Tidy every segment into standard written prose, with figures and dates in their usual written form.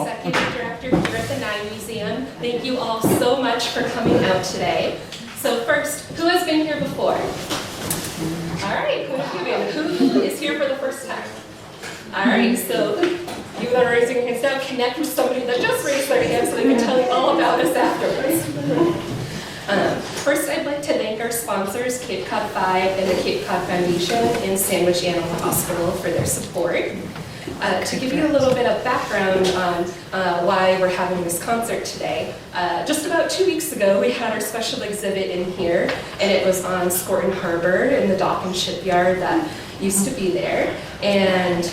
Executive Director here at the Nye Museum. Thank you all so much for coming out today. So first, who has been here before? All right, who have you been? Who is here for the first time? All right, so you that are raising your hands now, connect with somebody that just raised their hand so they can tell you all about us afterwards. First, I'd like to thank our sponsors, Cape Cod 5 and the Cape Cod Foundation and Sandwich Animal Hospital for their support. To give you a little bit of background on why we're having this concert today, just about 2 weeks ago we had our special exhibit in here, and it was on Scorton Harbor in the dock and shipyard that used to be there. And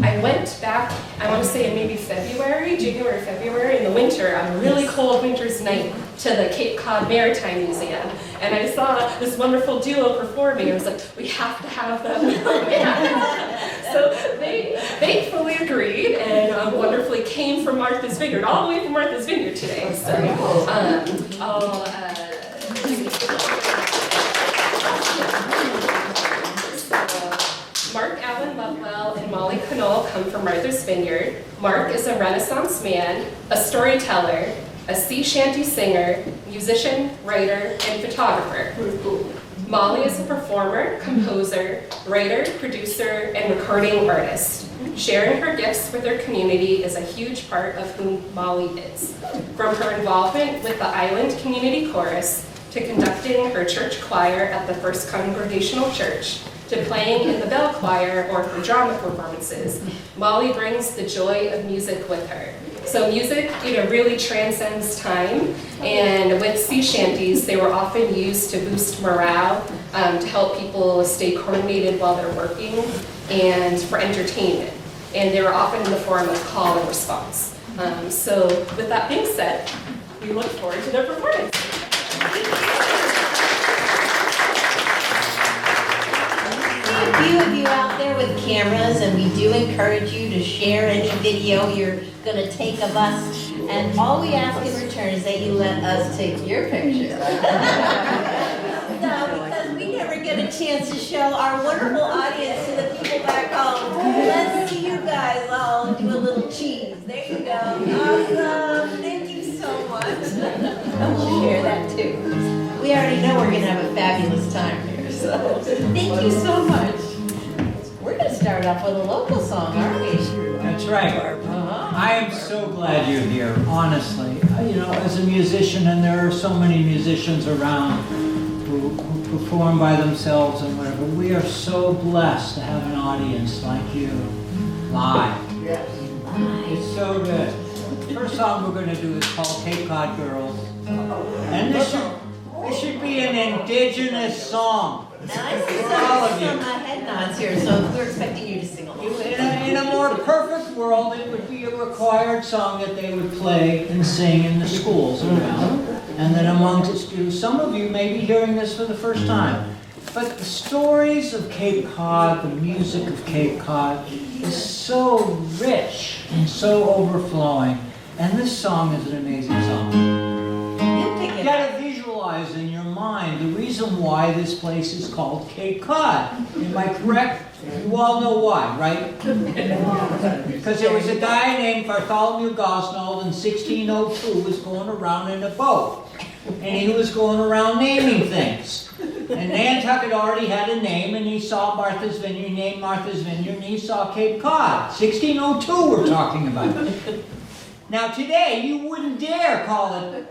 I went back, I want to say in maybe January, February, in the winter, on a really cold winter's night, to the Cape Cod Maritime Museum. And I saw this wonderful duo performing. I was like, we have to have them. So they thankfully agreed and wonderfully came from Martha's Vineyard, all the way from Martha's Vineyard today. So Mark Allen Lovewell and Molly Conole come from Martha's Vineyard. Mark is a Renaissance man, a storyteller, a sea shanty singer, musician, writer, and photographer. Molly is a performer, composer, writer, producer, and recording artist. Sharing her gifts with her community is a huge part of who Molly is. From her involvement with the Island Community Chorus, to conducting her church choir at the First Congregational Church, to playing in the bell choir or for drama performances, Molly brings the joy of music with her. So music, really transcends time, and with sea shanties, they were often used to boost morale, to help people stay coordinated while they're working, and for entertainment. And they were often in the form of call and response. So with that being said, we look forward to their performance. A few of you out there with cameras, and we do encourage you to share any video you're going to take of us. And all we ask in return is that you let us take your picture. No, because we never get a chance to show our wonderful audience to the people back home. Let's see you guys all do a little cheese. There you go. Awesome. Thank you so much. And we'll share that too. We already know we're going to have a fabulous time here. So thank you so much. We're going to start off with a local song, aren't we? That's right. I am so glad you're here, honestly. As a musician, and there are so many musicians around who perform by themselves and whatever, we are so blessed to have an audience like you live. Yes. It's so good. The first song we're going to do is called Cape Cod Girls. And this should be an indigenous song. Now I see some head nods here, so we're expecting you to sing along. In a more perfect world, it would be a required song that they would play and sing in the schools around. And then amongst you, some of you may be hearing this for the first time. But the stories of Cape Cod, the music of Cape Cod, is so rich and so overflowing. And this song is an amazing song. You gotta visualize in your mind the reason why this place is called Cape Cod. Am I correct? You all know why, right? Because there was a guy named Bartholomew Gosnold in 1602 who was going around in a boat. And he was going around naming things. And Nantucket already had a name, and he saw Martha's Vineyard, he named Martha's Vineyard, and he saw Cape Cod. 1602 we're talking about. Now today, you wouldn't dare call it,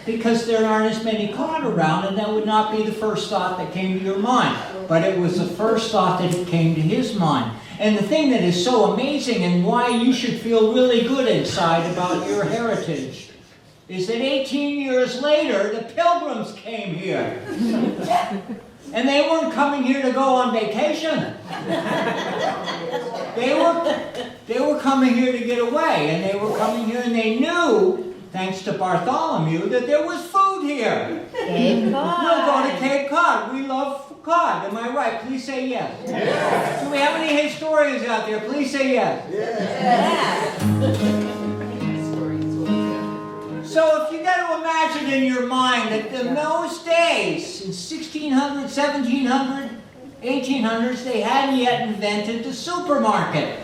because there aren't as many cod around, and that would not be the first thought that came to your mind. But it was the first thought that came to his mind. And the thing that is so amazing, and why you should feel really good inside about your heritage, is that 18 years later, the Pilgrims came here. And they weren't coming here to go on vacation. They were coming here to get away, and they were coming here, and they knew, thanks to Bartholomew, that there was food here. Cape Cod. We'll go to Cape Cod. We love cod. Am I right? Please say yes. Yes. Do we have any historians out there? Please say yes. Yes. So if you got to imagine in your mind that in those days, in 1600, 1700, 1800s, they hadn't yet invented the supermarket.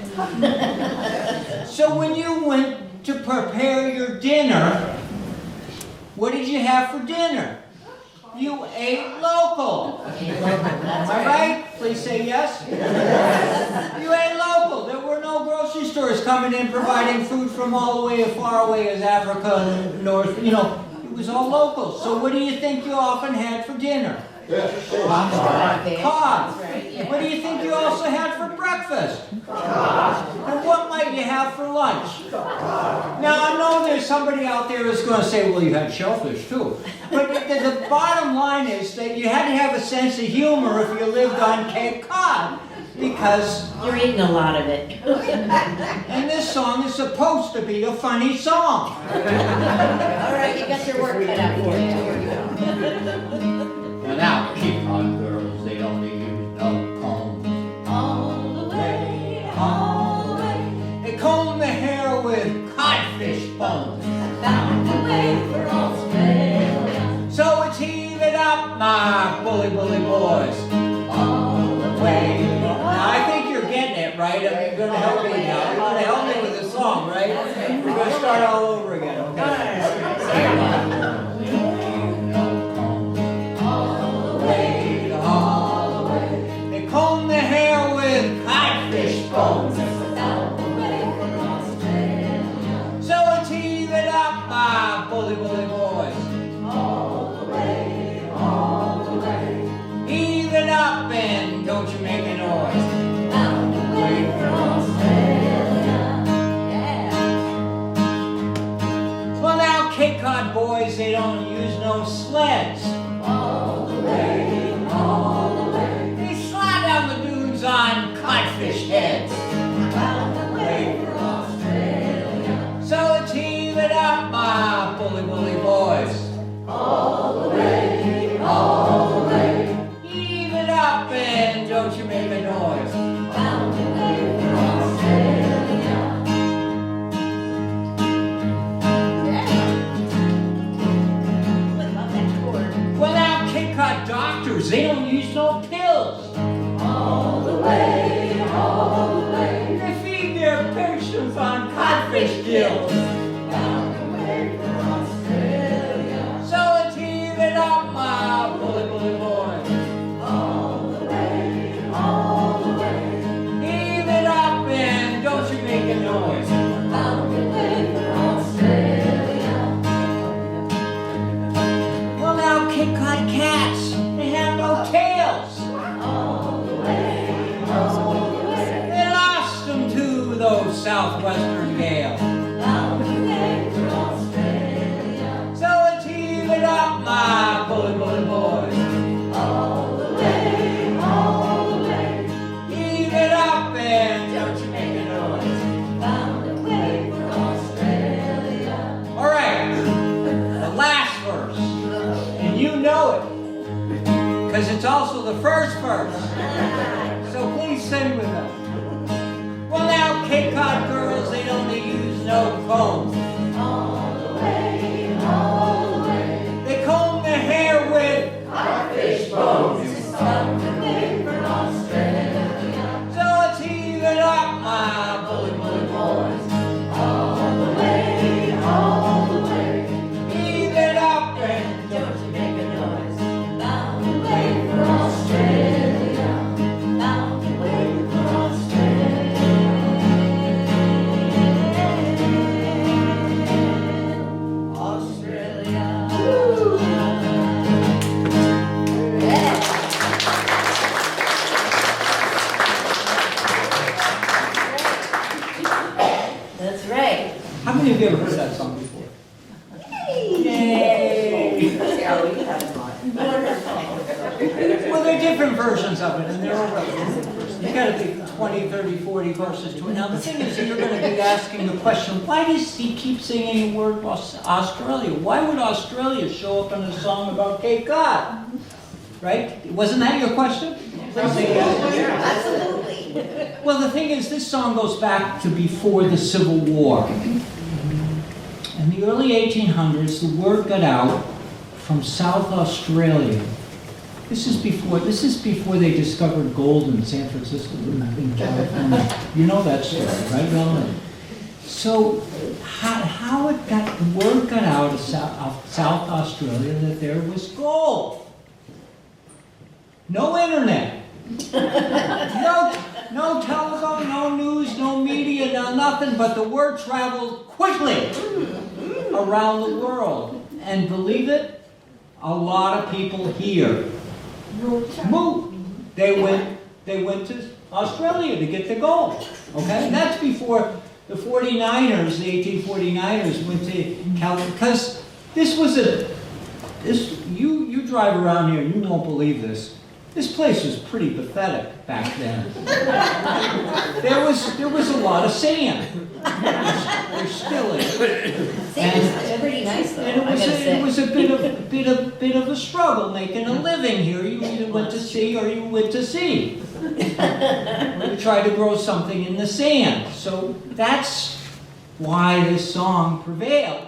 So when you went to prepare your dinner, what did you have for dinner? You ate local. Am I right? Please say yes. You ate local. There were no grocery stores coming in providing food from all the way as far away as Africa and North. You know, it was all local. So what do you think you often had for dinner? Cod. What do you think you also had for breakfast? And what might you have for lunch? Now, I know there's somebody out there who's going to say, well, you had shellfish too. But the bottom line is that you had to have a sense of humor if you lived on Cape Cod, because You're eating a lot of it. and this song is supposed to be a funny song. All right, you got your work cut out for you. And now, Cape Cod girls, they only use no combs. All the way, all the way, They comb their hair with codfish bones. found a way for Australia. So it's heave it up, my bully boys. All the way. Now, I think you're getting it, right? I mean, you're going to help me now. You're going to help me with the song, right? We're going to start all over again, okay? All the way. They comb their hair with codfish bones. So it's heave it up, my bully boys. Heave it up and don't you make a noise. Well, now Cape Cod boys, they don't use no sleds. They slide down the dunes on codfish heads. So it's heave it up, my bully boys. Heave it up and don't you make a noise. Well, now Cape Cod doctors, they don't use no pills. They feed their patients on codfish gills. So it's heave it up, my bully boys. Heave it up and don't you make a noise. Well, now Cape Cod cats, they have no tails. They lost them to those southwestern gales. So it's heave it up, my bully boys. Heave it up and don't you make a noise. All right, the last verse, and you know it, because it's also the first verse. So please sing with us. Well, now Cape Cod girls, they don't use no combs. They comb their hair with codfish bones. So it's heave it up, my bully boys. Heave it up and don't you make a noise. That's right. How many of you have heard that song before? Yay! Well, there are different versions of it, and they're all relevant. You gotta think 20, 30, 40 verses to it. Now, the thing is, you're gonna be asking the question, why does he keep singing the word Australia? Why would Australia show up in a song about Cape Cod? Right? Wasn't that your question? Absolutely. Well, the thing is, this song goes back to before the Civil War. In the early 1800s, the word got out from South Australia. This is before they discovered gold in San Francisco in California. You know that story, right, Ellen? So how it got, the word got out of South Australia that there was gold. No internet. No telephone, no news, no media, no nothing, but the word traveled quickly around the world. And believe it, a lot of people here moved. They went to Australia to get the gold. Okay? And that's before the 49ers, the 1849ers went to California, because this was you drive around here and you won't believe this. This place was pretty pathetic back then. There was a lot of sand. There still is. It's pretty nice though. And it was a bit of a struggle making a living here. You either went to sea or you went to sea. You tried to grow something in the sand. So that's why this song prevailed,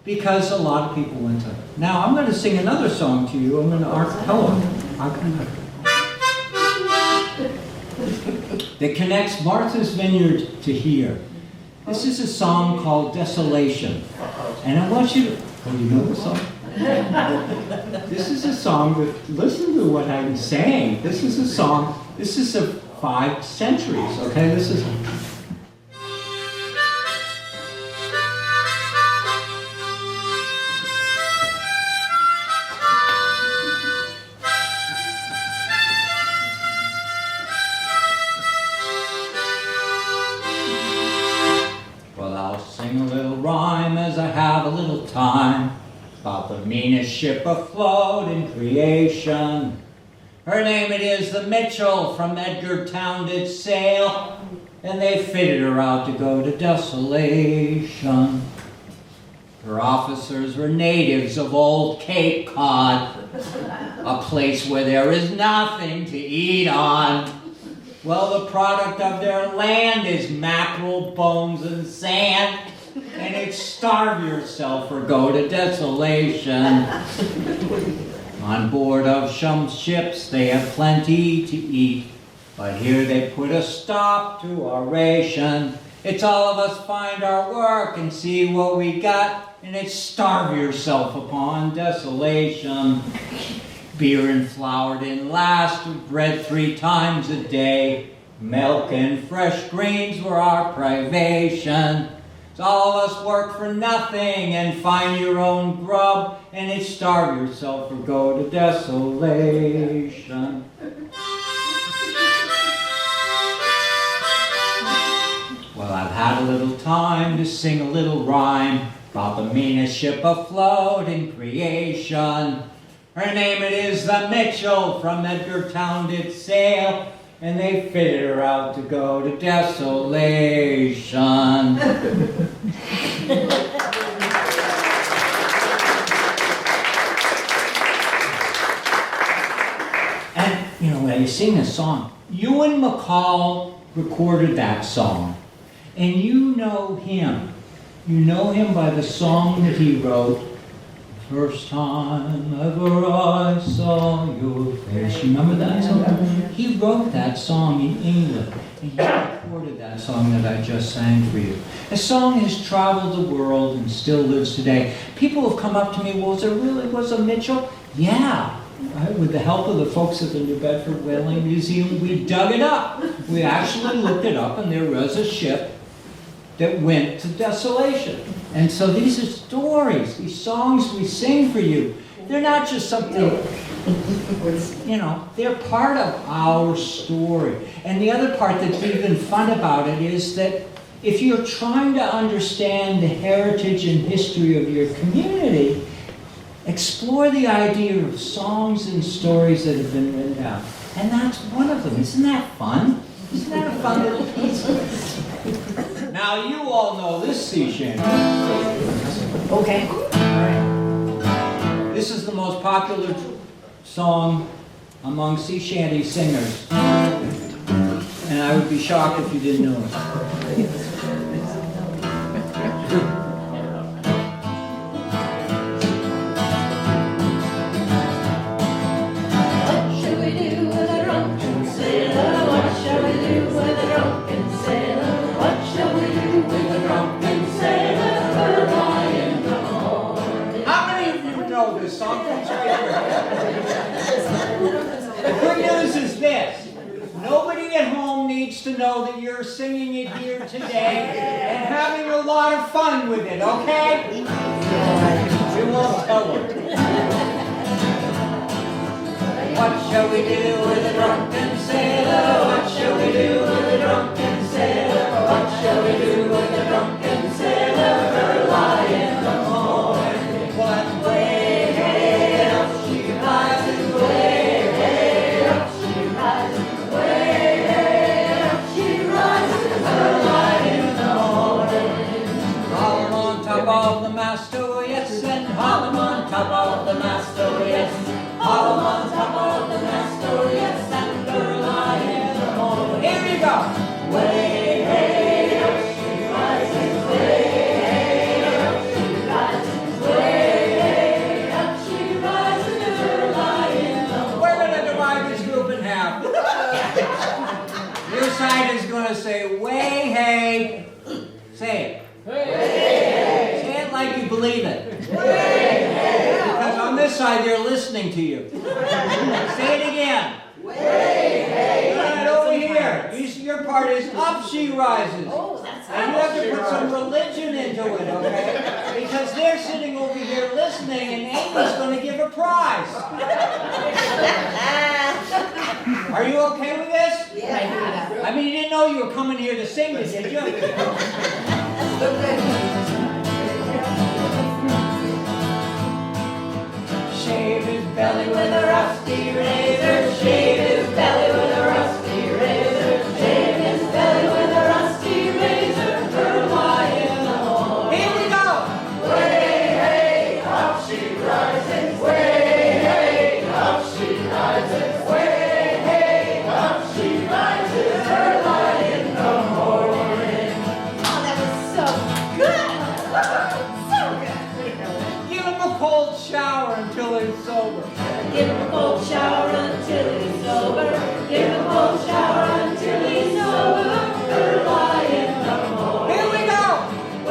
because a lot of people went to. Now I'm going to sing another song to you. I'm going to archipelago. That connects Martha's Vineyard to here. This is a song called Desolation. And I want you to, oh, you know the song? This is a song that, listen to what I'm saying. This is a song, this is of 5 centuries, okay? This is, sing a little rhyme as I have a little time about the meanest ship afloat in creation. Her name it is the Mitchell, from Edgartown did sail, and they fitted her out to go to Desolation. Her officers were natives of old Cape Cod, a place where there is nothing to eat on. Well, the product of their land is mackerel, bones, and sand. And it's starve yourself or go to Desolation. On board of some ships they have plenty to eat, but here they put a stop to our ration. It's all of us find our work and see what we got, and it's starve yourself upon Desolation. Beer and flour didn't last, bread 3 times a day. Milk and fresh greens were our privation. So all of us work for nothing and find your own grub, and it's starve yourself or go to Desolation. Well, I've had a little time to sing a little rhyme about the meanest ship afloat in creation. Her name it is the Mitchell, from Edgartown did sail, and they fitted her out to go to Desolation. And, you know, when you sing a song, Ewan McCall recorded that song, and you know him. You know him by the song that he wrote, First time ever I saw your face. You remember that song? He wrote that song in England, and he recorded that song that I just sang for you. The song has traveled the world and still lives today. People have come up to me, well, was a Mitchell? Yeah. Right? With the help of the folks at the New Bedford Whaling Museum, we dug it up. We actually looked it up, and there was a ship that went to Desolation. And so these are stories, these songs we sing for you. They're not just something, you know, they're part of our story. And the other part that's even fun about it is that if you're trying to understand the heritage and history of your community, explore the idea of songs and stories that have been written down. And that's one of them. Isn't that fun? Isn't that a fun little piece? Now you all know this sea shanty. Okay. All right. This is the most popular song among sea shanty singers. And I would be shocked if you didn't know it. What shall we do with a drunken sailor? What shall we do with a drunken we're singing it here today and having a lot of fun with it, okay? We won't tell them. What shall we do with a drunken sailor? What shall we do with a drunken sailor? What shall we do with a drunken sailor? Early in the morning. Well, that's way, hey, up she rises, way, hey, up she rises, way, hey, up she rises, early in the morning. Haul 'em on top of the mast, oh yes, and haul 'em on top of the mast, oh yes. Haul 'em on top of the mast, oh yes, and early in the morning. Here we go. Way, hey, up she rises, way, hey, up she rises, way, hey, up she rises, early in the morning. We're going to divide this group in half. Your side is going to say, way, hey. Say it. Way, hey. Say it like you believe it. Way, hey. Because on this side, they're listening to you. Say it again. Way, hey. Right over here. Your part is up she rises. Oh, that's And you have to put some religion into it, okay? Because they're sitting over here listening, and Amy's going to give a prize. Are you okay with this? Yeah. I mean, you didn't know you were coming here to sing this, did you? Shave his belly with a rusty razor. Shave his belly with a rusty razor. Shave his belly with a rusty razor. Early in the morning. Here we go. Way, hey, up she rises. Way, hey, up she rises. Way, hey, up she rises. Early in the morning. Oh, that was so good. So good. Give him a cold shower until he's sober. Give him a cold shower until he's sober. Give him a cold shower until he's sober. Early in the morning. Here we go.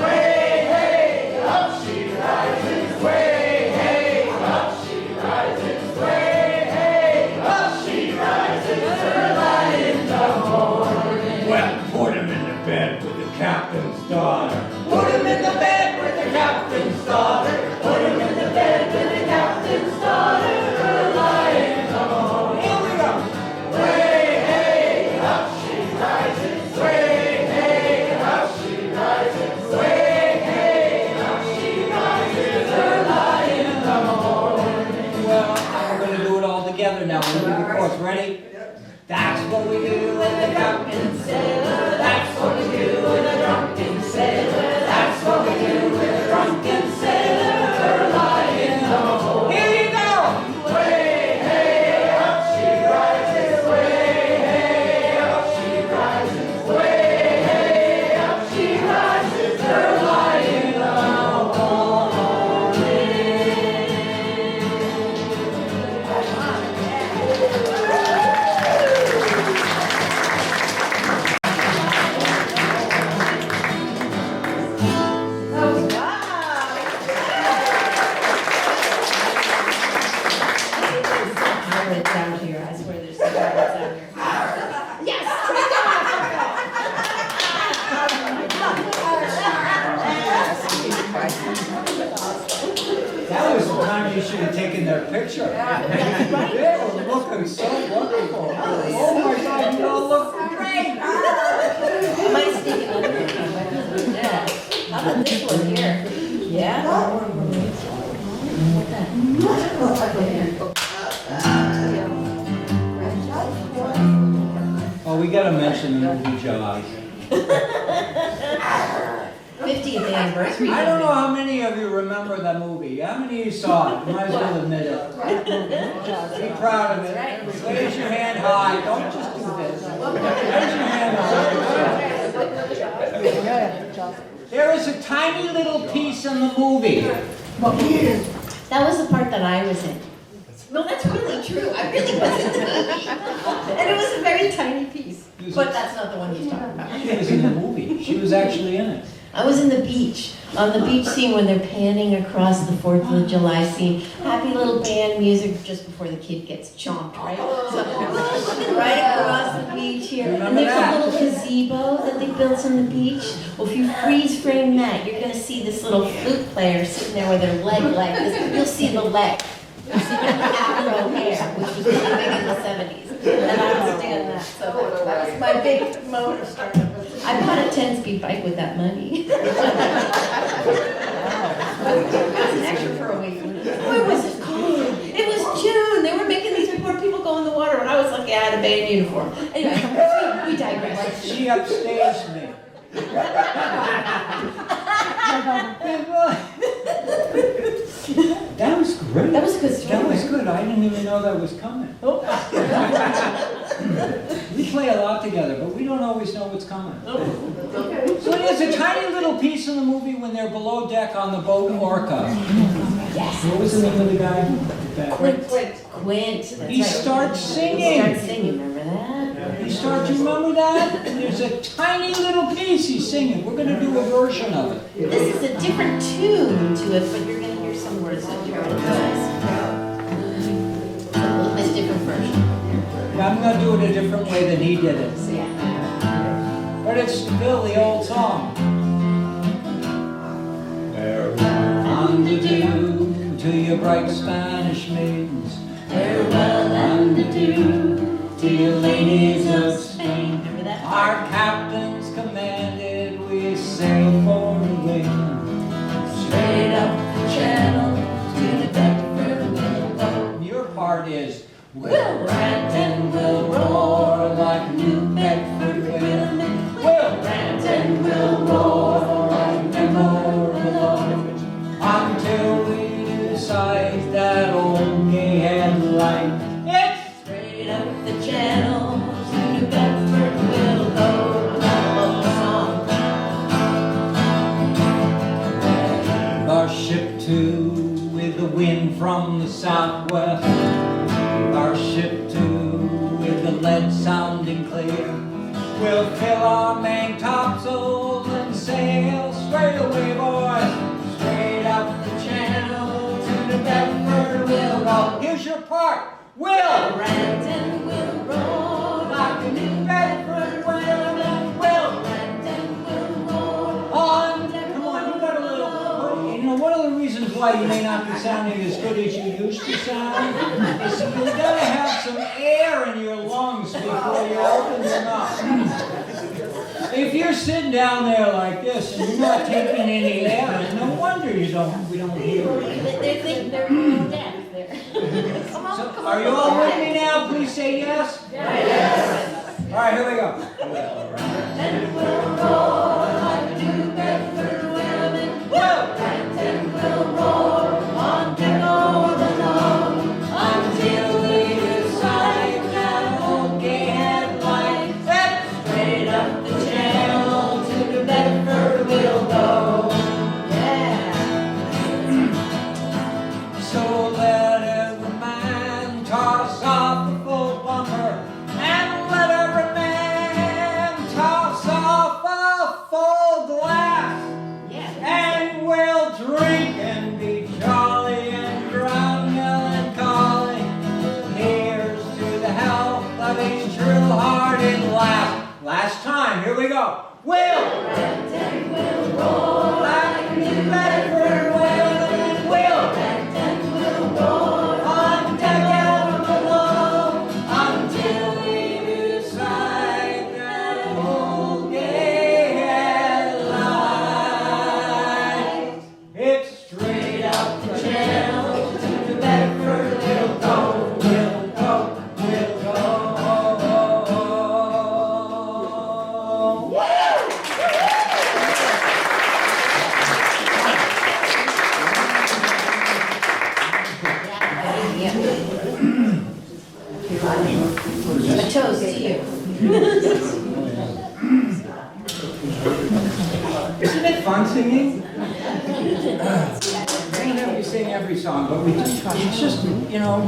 Way, hey, up she rises. Way, hey, up she rises. Way, hey, up she rises. Early in the morning. Well, put him in the bed with the captain's daughter. Put him in the bed with the captain's daughter. Put him in the bed with the captain's daughter. Early in the morning. Here we go. Way, hey, up she rises. Way, hey, up she rises. Way, hey, up she rises. Early in the morning. Well, we're going to do it all together now. We'll do the chorus. Ready? That's what we do with the drunken sailor. That's what we do with a drunken sailor. That's what we do with a drunken sailor. Early in the morning. Here you go. Way, hey, up she rises. Way, hey, up she rises. Way, hey, up she rises. Early in the Pirates out here. I swear there's some pirates out here. Yes! That was the time you should have taken their picture. They were looking so wonderful. Oh my God, you all look great. Might sneak it under here. Yeah. How about this one here? Yeah? Oh, we gotta mention the movie Jaws. 50th anniversary. I don't know how many of you remember that movie. How many of you saw it? You might as well admit it. Be proud of it. Raise your hand high. Don't just do this. Raise your hand high. There is a tiny little piece in the movie. That was the part that I was in. No, that's really true. I really was in the movie. And it was a very tiny piece. But that's not the one he's talking about. She was in the movie. She was actually in it. I was in the beach, on the beach scene when they're panning across the 4th of July scene. Happy little band music just before the kid gets chomped, right? So I'm looking right across the beach here. And there's a little gazebo that they built on the beach. Well, if you freeze frame that, you're gonna see this little flute player sitting there with her leg like this. You'll see the leg. You'll see the afro hair, which was really big in the 70s. And I understand that. So that was my big motor startup. I bought a 10-speed bike with that money. That's an extra for a week. Boy, was it cold. It was June. They were making these poor people go in the water when I was lucky I had a band uniform. Anyway, we digress. She upstaged me. That was great. That was a good story. That was good. I didn't even know that was coming. Oh. We play a lot together, but we don't always know what's coming. Okay. So there's a tiny little piece in the movie when they're below deck on the boat Orca. Yes. What was the name of the guy? Quint. That's He right. starts singing. He starts singing, remember that? He starts, you remember that? And there's a tiny little piece he's singing. We're going to do a version of it. This is a different tune to it, but you're going to hear some words that you recognize. A little bit different version. Yeah, I'm going to do it a different way than he did it. So, yeah. But it's still the old song. Farewell to your bright Spanish maidens. Farewell and adieu to your ladies of Spain. Remember that? Our captains commanded we sail for England. Straight up the channel to the Bedford we'll go. And your part is, we'll rant and we'll roar like New Bedford women. We'll rant and we'll roar like never alone. Until we decide that old gay headline. It's straight up the channel to New Bedford we'll go. That love song. Our ship too with the wind from the southwest. Our ship too with the lead sounding clear. We'll fill our main topsails and sail straight away, boys. Straight up the channel to the Bedford we'll go. Here's your part. We'll rant and we'll roar like the New Bedford women. We'll rant and we'll roar. On, come on, you got a little. You know, one of the reasons why you may not be sounding as good as you used to sound is you gotta have some air in your lungs before you open your mouth. If you're sitting down there like this and you're not taking any air, no wonder we don't hear you. They think they're deaf there. Come on, So, come on. are you all with me now? Please say yes. Yes. All right, here we go. And we'll roar like New Bedford women. We'll rant and we'll roar on deck all along until we decide that old gay headline. Straight up the channel to New Bedford we'll go. Yeah. So let every man toss off the full bumper, and let every man toss off a full glass, Yeah. and we'll drink and be jolly and drown melancholy. Here's to the health of each true-hearted lass. Last time, here we go. We'll Rant and we'll roar like New Bedford women. We'll rant and we'll roar on deck and below until we decide that old gay headline. It's straight up the channel to the Bedford we'll go. We'll go. We'll go. A toast to you. Isn't it fun singing? We don't have to sing every song, but we do try. It's just, you know,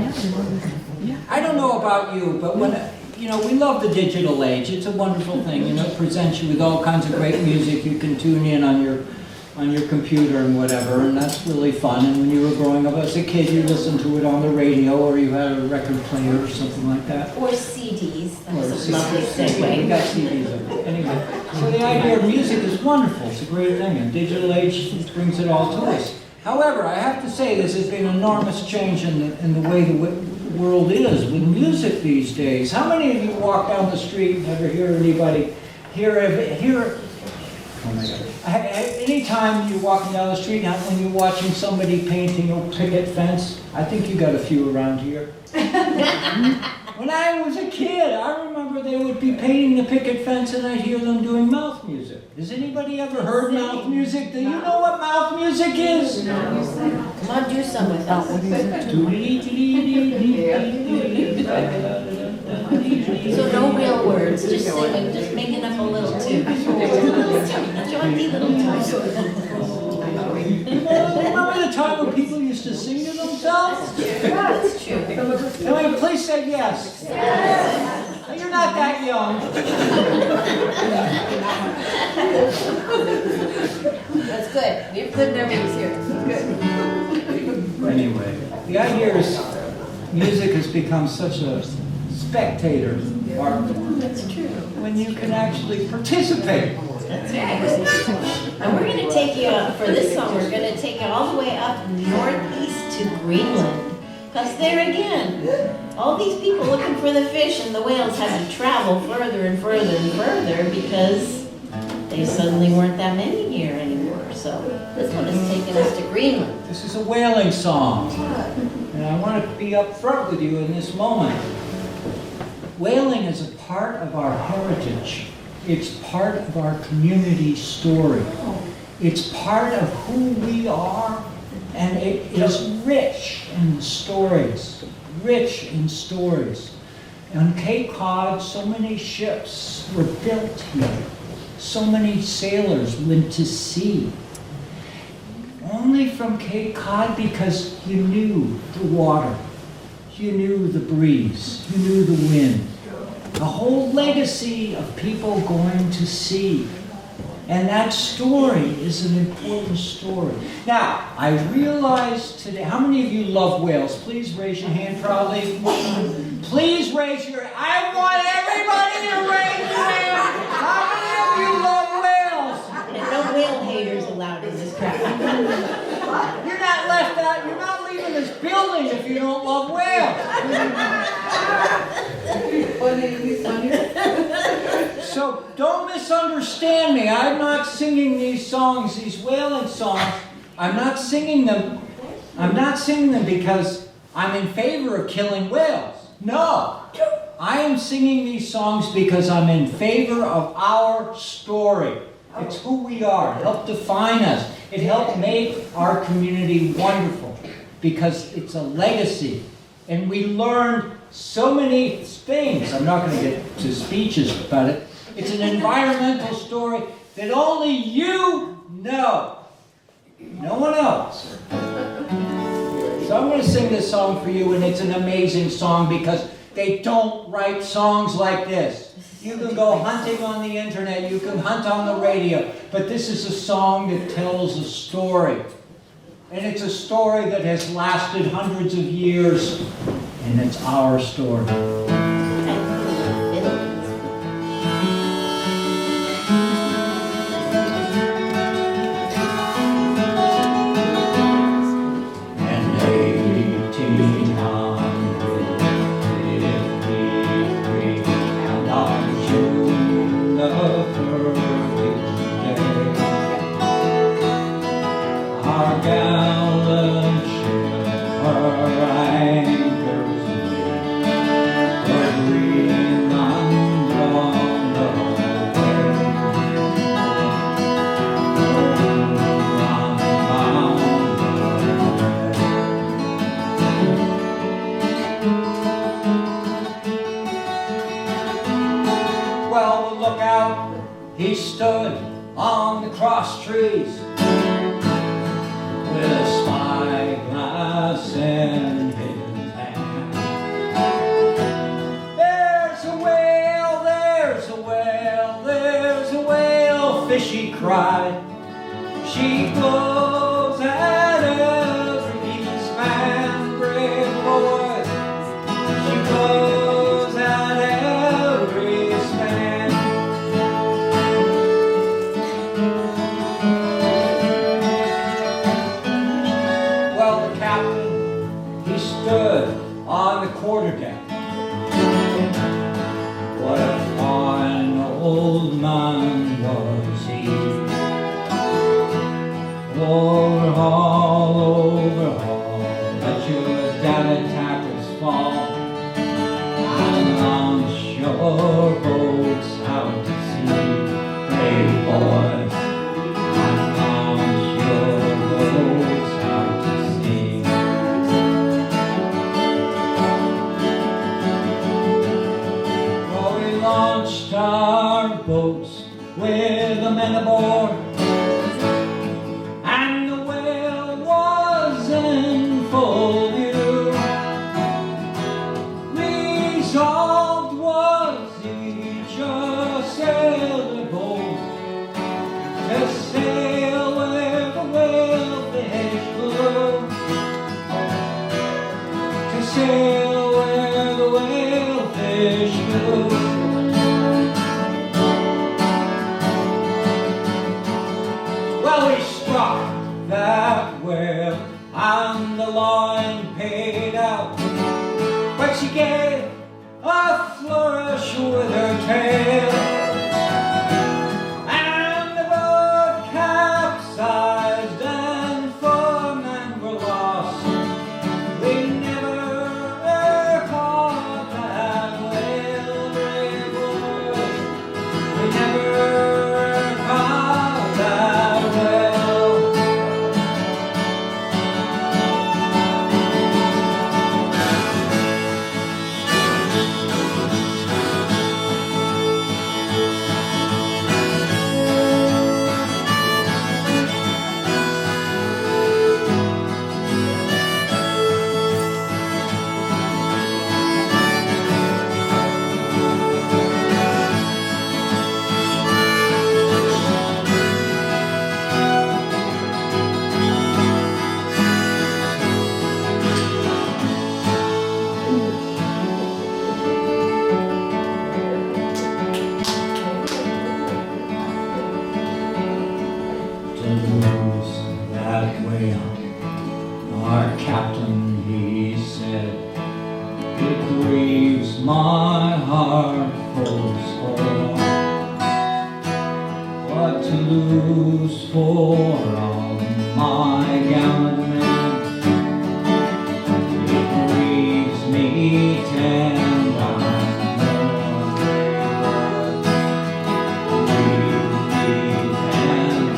I don't know about you, but when, you know, we love the digital age. It's a wonderful thing, you know, it presents you with all kinds of great music. You can tune in on your computer and whatever, and that's really fun. And when you were growing up as a kid, you listened to it on the radio, or you had a record player or something like that. Or CDs. Or That's a lovely We segue. got CDs of it. Anyway, so the idea of music is wonderful. It's a great thing, and digital age brings it all to us. However, I have to say this has been an enormous change in the way the world is with music these days. How many of you walk down the street and never hear anybody oh my God. Anytime you're walking down the street now, when you're watching somebody painting a picket fence, I think you got a few around here. When I was a kid, I remember they would be painting the picket fence and I'd hear them doing mouth music. Has anybody ever heard mouth music? Do you know what mouth music is? Come on, do some with us. So no real words, just singing, just making up a little tune. A jaunty little tune. Remember the time when people used to sing to themselves? That's true. Anyway, please say yes. You're not that young. That's good. We have good memories here. Good. Anyway, the idea is music has become such a spectator art That's true. when you can actually participate. That's right. And we're going to take you, for this song, we're going to take you all the way up northeast to Greenland. Because there again, all these people looking for the fish and the whales had to travel further and further and further because they suddenly weren't that many here anymore. So this one is taking us to Greenland. This is a whaling song, and I want to be up front with you in this moment. Whaling is a part of our heritage. It's part of our community story. It's part of who we are, and it is rich in stories. Rich in stories. On Cape Cod, so many ships were built here. So many sailors went to sea. Only from Cape Cod because you knew the water. You knew the breeze. You knew the wind. A whole legacy of people going to sea. And that story is an important story. Now, I realize today, how many of you love whales? Please raise your hand proudly. Please raise your, I want everybody to raise your hand. How many of you love whales? And no whale haters allowed in this crowd. You're not left out, you're not leaving this building if you don't love whales. So don't misunderstand me. I'm not singing these songs, these whaling songs. I'm not singing them because I'm in favor of killing whales. No. I am singing these songs because I'm in favor of our story. It's who we are. It helped define us. It helped make our community wonderful because it's a legacy. And we learned so many things. I'm not going to get to speeches about it. It's an environmental story that only you know. No one else. So I'm going to sing this song for you, and it's an amazing song because they don't write songs like this. You can go hunting on the internet, you can hunt on the radio, but this is a song that tells a story. And it's a story that has lasted hundreds of years, and it's our story. Well, look out, he stood on the cross trees with a spyglass in his hand. There's a way She glows at every span, brave boy. She glows at every span. Well, the captain, he stood on the quarterdeck. What a fine old man was he. Overhaul, overhaul, let your davit tackles fall, and launch your boats out to sea, brave boy, and launch your boats out to sea. Well, we launched our boats with the men aboard, and the whale was in full view. Resolved was each a sailor bold to sail where the whale fish flew, to sail where the whale fish flew. Well, we struck that whale and the line paid out, but she gave a flourish with her tail, and the boat capsized and 4 men were lost. We never caught that whale, brave boy. We never caught that whale. That whale, our captain, he said, it grieves my heart full sore, but to lose 4 of my gallant men, it grieves me 10 times more. Grieves me 10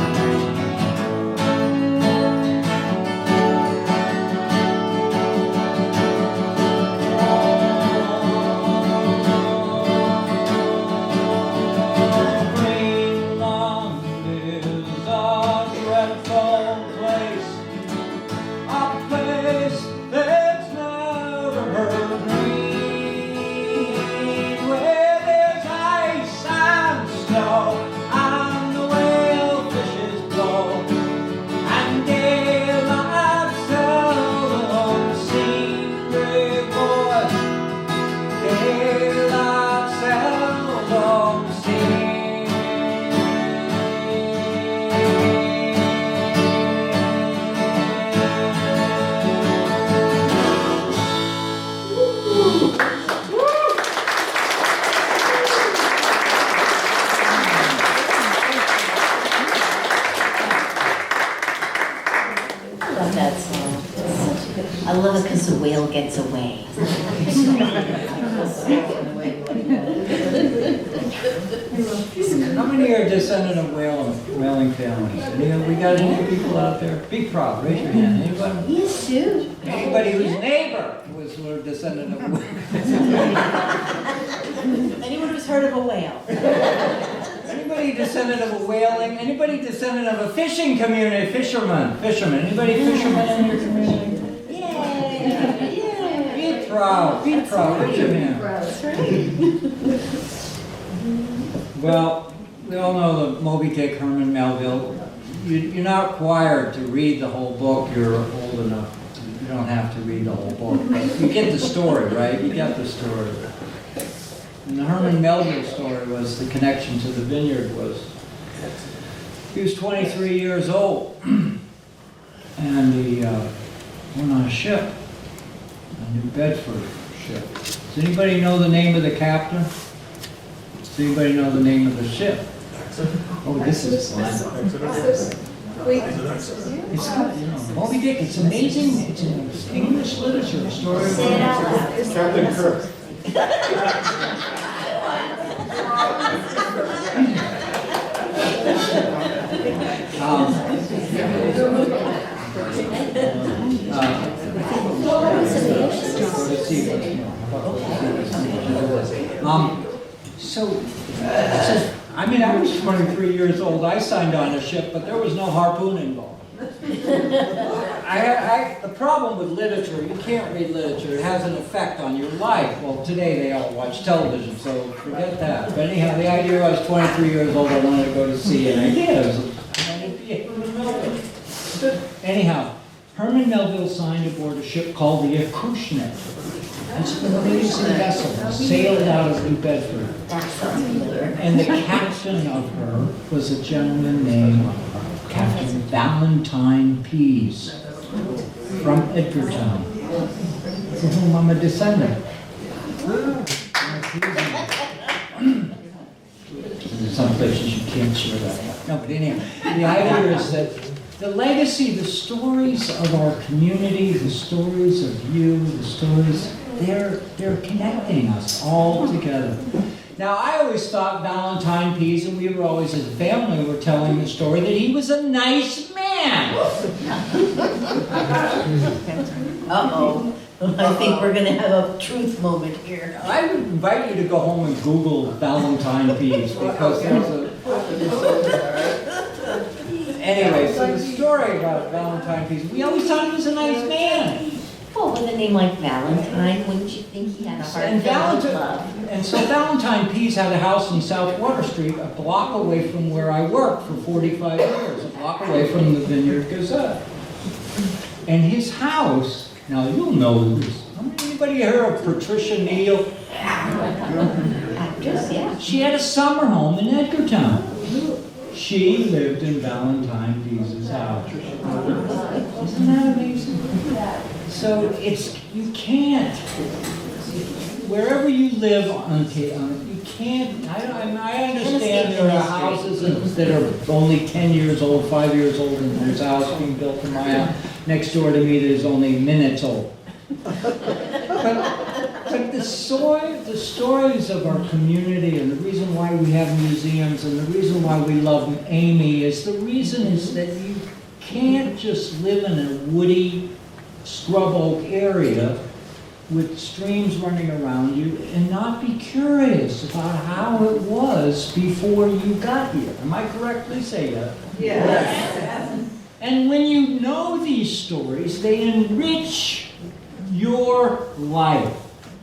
Greenland is a dreadful place, a place that's never heard green, where there's ice and snow, and the whale fishes blow, and daylight seldom seen, brave boy, daylight seldom seen. I love that song. It's such a good. I love it because the whale gets away. How many are descendant of whaling families? We got any people out there? Be proud, raise your hand. Anybody? Yes, too. Anybody whose neighbor was a descendant of a whale? Anyone who's heard of a whale? Anybody descendant of a whaling? Anybody descendant of a fishing community? Fishermen? Anybody fishermen in your community? Yay! Be proud, raise your hand. That's right. Well, we all know the Moby Dick, Herman Melville. you're not required to read the whole book. You're old enough. You don't have to read the whole book. But you get the story, right? You get the story. And the Herman Melville story was the connection to the Vineyard was, he was 23 years old. And he went on a ship, a New Bedford ship. Does anybody know the name of the captain? Does anybody know the name of the ship? Oh, this is fun. It's got, Moby Dick, it's amazing. It's in English literature, a story of Captain Kirk. I mean, I was 23 years old. I signed on a ship, but there was no harpoon involved. The problem with literature, you can't read literature. It has an effect on your life. Well, today they all watch television, so forget that. But anyhow, the idea I was 23 years old, I wanted to go to sea, and I did. Anyhow, Herman Melville signed aboard a ship called the Acushnet. It's an amazing vessel. It sailed out of New Bedford. And the captain of her was a gentleman named Captain Valentine Pease from Edgartown, for whom I'm a descendant. In some places you can't share that. No, but anyhow, the idea is that the legacy, the stories of our community, the stories of you, the stories, they're connecting us all together. Now, I always thought Valentine Pease, and we were always as a family, were telling the story that he was a nice man. Uh-oh. I think we're going to have a truth moment here. I would invite you to go home and Google Valentine Pease, because there's a... Anyway, so the story about Valentine Pease, we always thought he was a nice man. Well, with a name like Valentine, wouldn't you think he had a heart filled with love? And so Valentine Pease had a house in South Water Street, a block away from where I worked for 45 years, a block away from the Vineyard Gazette. And his house, now you'll know this. Anybody heard of Patricia Neal? Actress, yeah. She had a summer home in Edgartown. She lived in Valentine Pease's house. Isn't that amazing? So you can't, wherever you live you can't, I understand there are houses that are only 10 years old, 5 years old, and there's a house being built in my house. Next door to me that is only minutes old. But the stories of our community, and the reason why we have museums, and the reason why we love Amy is that you can't just live in a woody scrub oak area with streams running around you and not be curious about how it was before you got here. Am I correctly saying that? Yes. And when you know these stories, they enrich your life.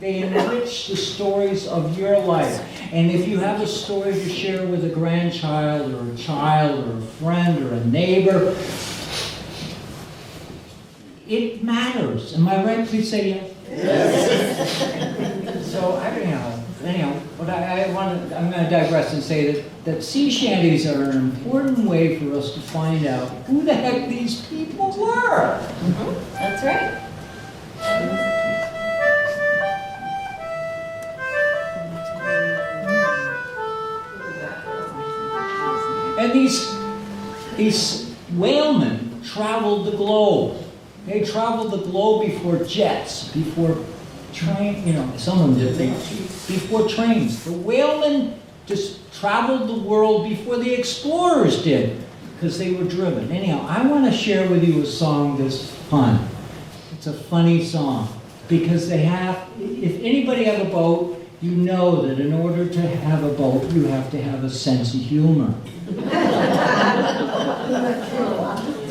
They enrich the stories of your life. And if you have a story to share with a grandchild or a child or a friend or a neighbor, it matters. Am I right? Please say yes. Yes. So anyhow, but I'm going to digress and say that sea shanties are an important way for us to find out who the heck these people were. Mm-hmm. That's right. And these whalemen traveled the globe. They traveled the globe before jets, before some of them did things, before trains. The whalemen just traveled the world before the explorers did, because they were driven. Anyhow, I want to share with you a song that's fun. It's a funny song, because if anybody have a boat, you know that in order to have a boat, you have to have a sense of humor.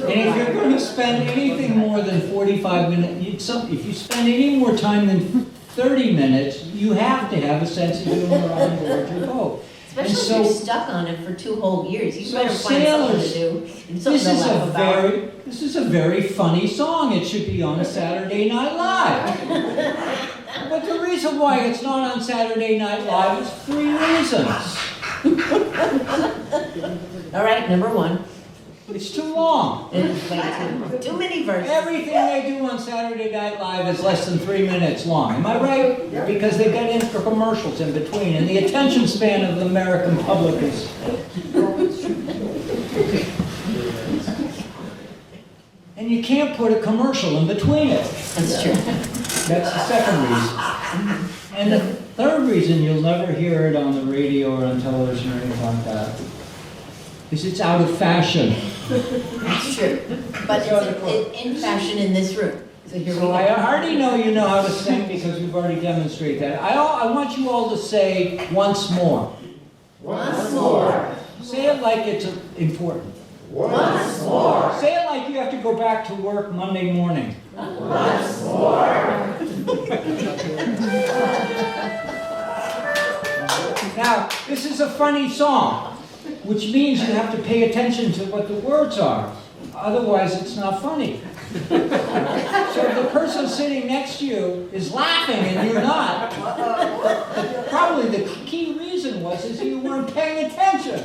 And if you're going to spend anything more than 45 minutes, if you spend any more time than 30 minutes, you have to have a sense of humor on board your boat. Especially if so- you're stuck on it for 2 whole years, you So better find something to sailors- do, and something This to is laugh about. this is a very funny song. It should be on Saturday Night Live. But the reason why it's not on Saturday Night Live is 3 reasons. All right, number 1. It's too long. It's way too many verses. Everything they do on Saturday Night Live is less than 3 minutes long. Am I right? Because they got in for commercials in between, and the attention span of the American public is. And you can't put a commercial in between it. That's true. That's the second reason. And the third reason you'll never hear it on the radio or on television or anything like that is it's out of fashion. That's true. But it's in fashion in this room. So here we So I go. already know you know how to sing because we've already demonstrated that. I want you all to say once more. Once more. Say it like it's important. Once more. Say it like you have to go back to work Monday morning. Once more. Now, this is a funny song, which means you have to pay attention to what the words are. Otherwise, it's not funny. So if the person sitting next to you is laughing and you're not, probably the key reason is you weren't paying attention.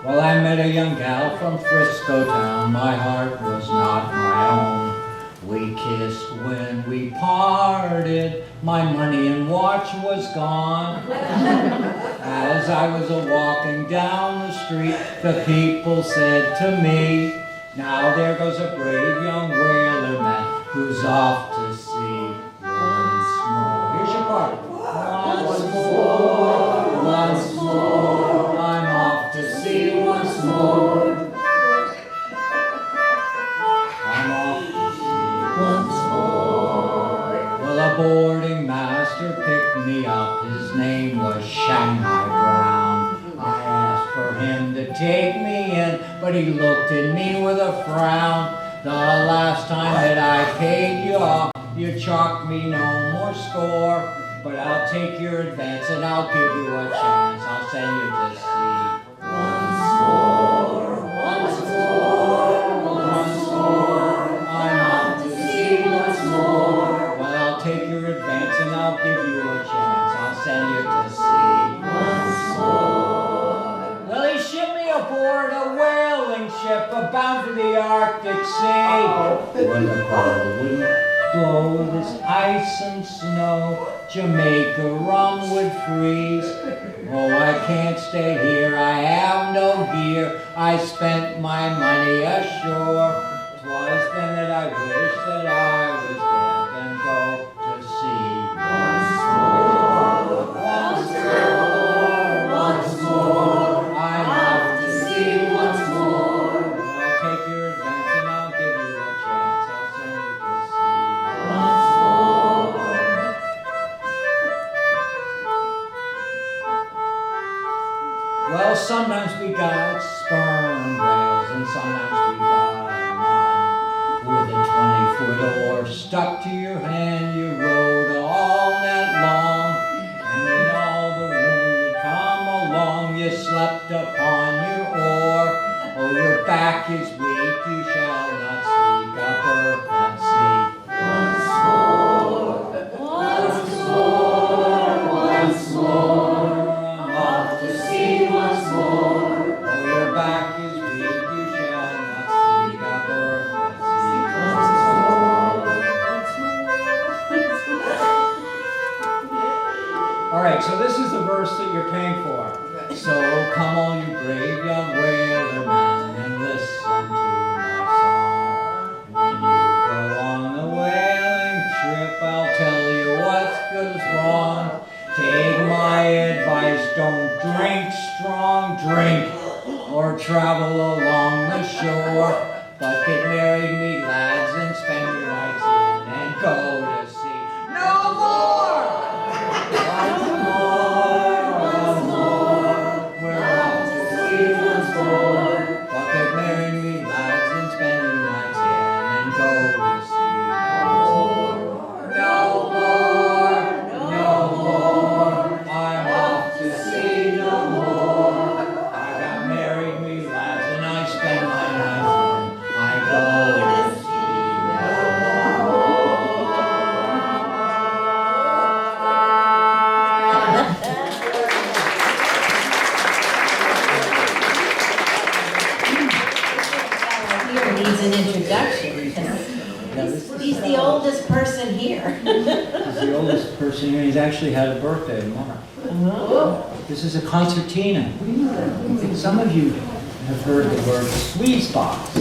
Well, I met a young gal from Frisco town. My heart was not my own. We kissed when we parted. My money and watch was gone. As I was a-walking down the street, the people said to me, now there goes a brave young whaler man who's off to sea once more. Here's your part. Once more, once more, I'm off to sea once more. I'm off to sea once more. Well, a boarding master picked me up. His name was Shanghai Brown. I asked for him to take me in, but he looked at me with a frown. The last time that I paid you off, you chalked me no more score. But I'll take your advance and I'll give you a chance. I'll send you to sea. Once more, once more, once more. I'm off to sea once more. Well, I'll take your advance and I'll give you a chance. I'll send you to sea. Once more. Well, he shipped me aboard a whaling ship bound for the Arctic Sea. When the cold wind blows this ice and snow, Jamaica rum would freeze. Oh, I can't stay here, I have no gear. I spent my money ashore. 'Twas then that I wished that I was dead and go to sea. Once more, once more, once more. I'm off to sea once more. I'll take your advance and I'll give you a chance. I'll send you to sea. Once more. Well, sometimes we got sperm whales and sometimes we got none. With a 20-foot oar stuck to your hand, you rode all night long. And when all the wind would come along, you slept upon your oar. Oh, your back is weak, you shall not seek a berth at sea. Once more, once more, once more. I'm off to sea once more. Oh, your back is weak, you shall not seek a berth at sea. All right, so this is the verse that you're paying for. So come all you brave young whaler men and listen to my song. When you go on the whaling trip, I'll tell you what's good is wrong. Take my advice, don't drink strong drink or travel along the shore. But get married, me lads, and spend your nights in and go to sea. No more! Once more, we're off to sea once more. But get married, me lads, and spend your nights in person here. He's actually had a birthday tomorrow. This is a concertina. Some of you have heard the word Swedes box.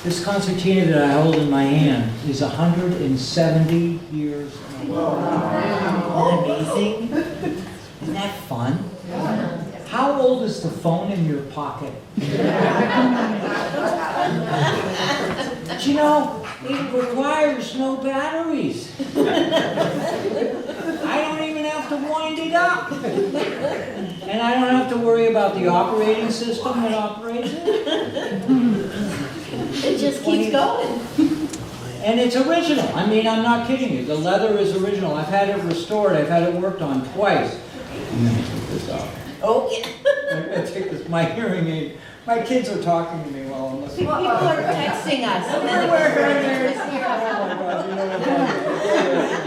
This concertina that I hold in my hand is 170 years old. Isn't that amazing? Isn't that fun? How old is the phone in your pocket? But you know, it requires no batteries. I don't even have to wind it up. And I don't have to worry about the operating system that operates it. It just keeps going. And it's original. I mean, I'm not kidding you. The leather is original. I've had it restored. I've had it worked on twice. I'm going to take this off. Oh, yeah. I'm going to take this, my hearing aid. My kids are talking to me while I'm listening. People are texting us. And then We're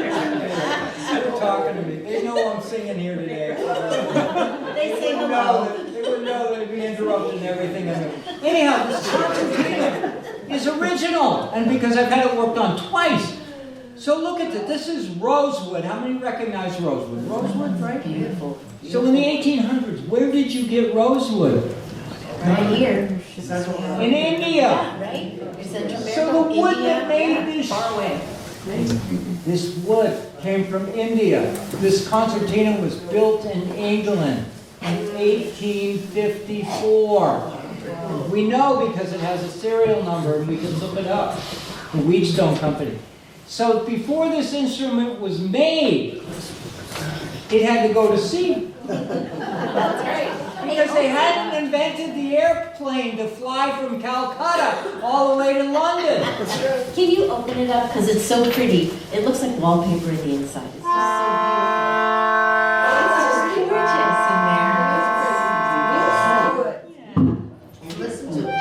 They're talking to me. They know I'm singing here today. they say hello. They wouldn't know they'd be interrupting everything. Anyhow, this concertina is original. And because I've had it worked on twice. So look at it. This is rosewood. How many recognize rosewood? Rosewood, right? Beautiful. So in the 1800s, where did you get rosewood? Right here. In India. Yeah, right? Central America, So the wood India, that made yeah, this, far away. this wood came from India. This concertina was built in England in 1854. We know because it has a serial number and we can look it up. The Wheatstone Company. So before this instrument was made, it had to go to sea. That's right. Because they hadn't invented the airplane to fly from Calcutta all the way to London. Can you open it up? Because it's so pretty. It looks like wallpaper on the inside. It's just so beautiful. It's just gorgeous in there. Listen to it.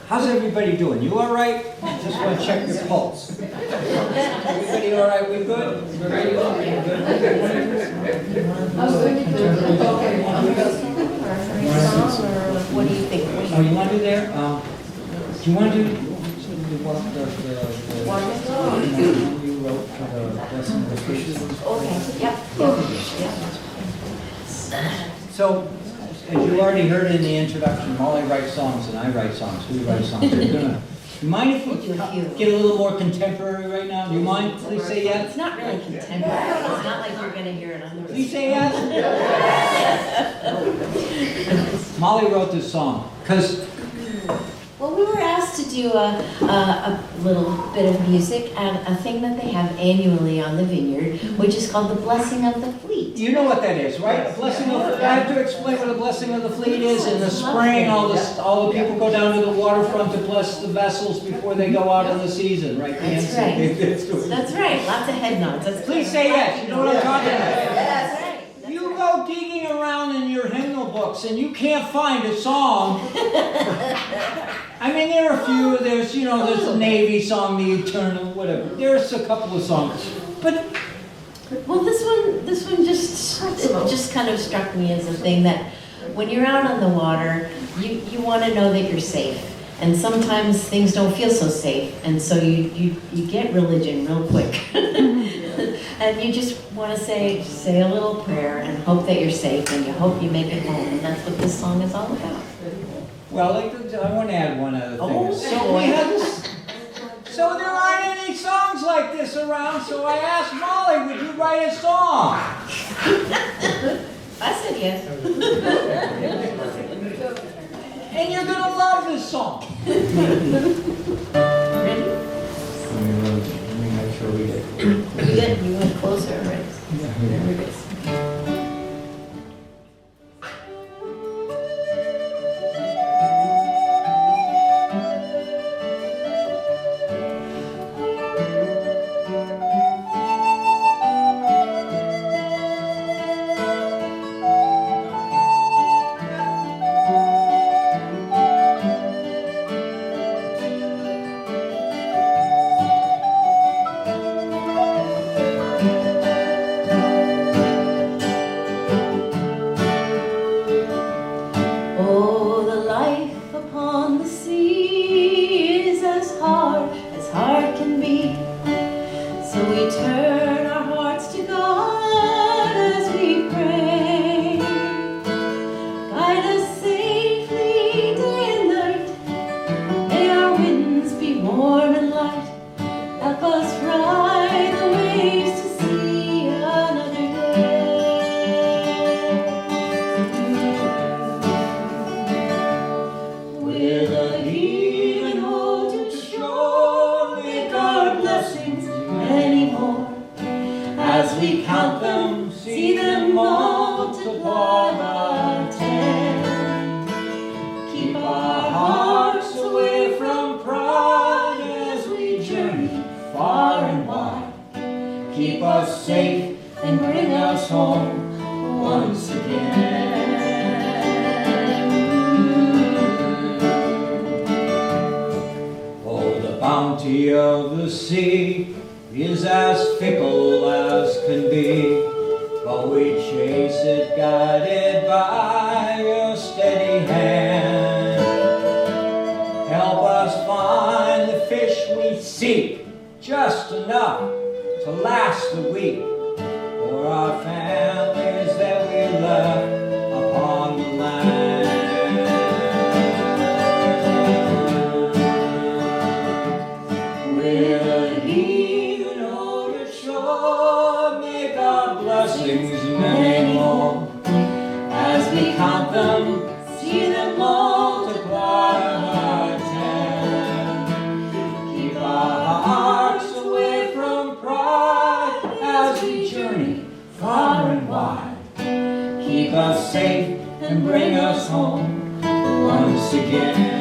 How's everybody doing? You all right? Just want to check your pulse. Everybody all right? We good? Everybody all right? What do you think? Oh, you want to do there? Do you want to do the you wrote for the lesson of the fishes? Okay, yep. So, as you already heard in the introduction, Molly writes songs and I write songs. We write songs. You mind if we get a little more contemporary right now? Do you mind? Please say yes. It's not really contemporary. It's not like you're going to hear it on the Please say yes. Molly wrote this song because Well, we were asked to do a little bit of music at a thing that they have annually on the Vineyard, which is called the Blessing of the Fleet. you know what that is, right? A blessing of the, I have to explain what a blessing of the fleet is. In the spring, all the people go down to the waterfront to bless the vessels before they go out on the season, right? That's right. That's right. Lots of head nods. Please say yes. You know what I'm talking about. That's right. You go digging around in your hymnal books and you can't find a song. I mean, there are a few. There's, you know, there's the Navy song, the Eternal, whatever. There's a couple of songs, but Well, this one just kind of struck me as a thing that when you're out on the water, you want to know that you're safe. And sometimes things don't feel so safe, and so you get religion real quick. And you just want to say a little prayer and hope that you're safe, and you hope you make it home. And that's what this song is all about. well, I want to add one other thing. Oh, So So there aren't any songs like this around, so I asked Molly, would you write a song? I said yes. And you're gonna love this song. Ready? Let me make sure we get. You went closer, right? There it is. Oh, the life upon the sea is as hard can be. So we turn our hearts to God as we pray. Guide us safely day and night. May our winds be warm and light. Help us ride the waves to see another day. With a heave and hold to shore, make our blessings many more. As we count them, see them multiply by 10. Keep our hearts away from pride as we journey far and wide. Keep us safe and bring us home once again. Oh, the bounty of the sea is as fickle as can be, but we chase it guided by your steady hand. Help us find the fish we seek, just enough to last a week, for our families that we left upon the land. With a heave and hold it shore, make our blessings many more. As we count them, see them multiply by 10. Keep our hearts away from pride as we journey far and wide. Keep us safe and bring us home once again.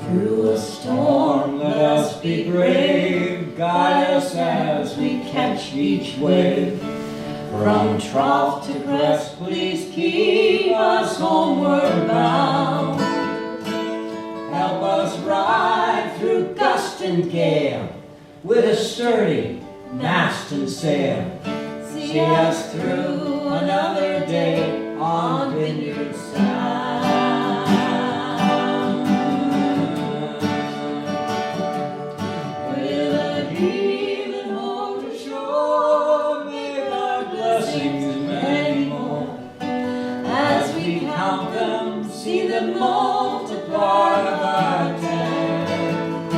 Through a storm, let us be brave. Guide us as we catch each wave. From trough to crest, please keep us homeward bound. Help us ride through gust and gale with a sturdy mast and sail. See us through another day on Vineyard Sound. With a heave and hold to shore, make our blessings many more. As we count them, see them multiply by 10.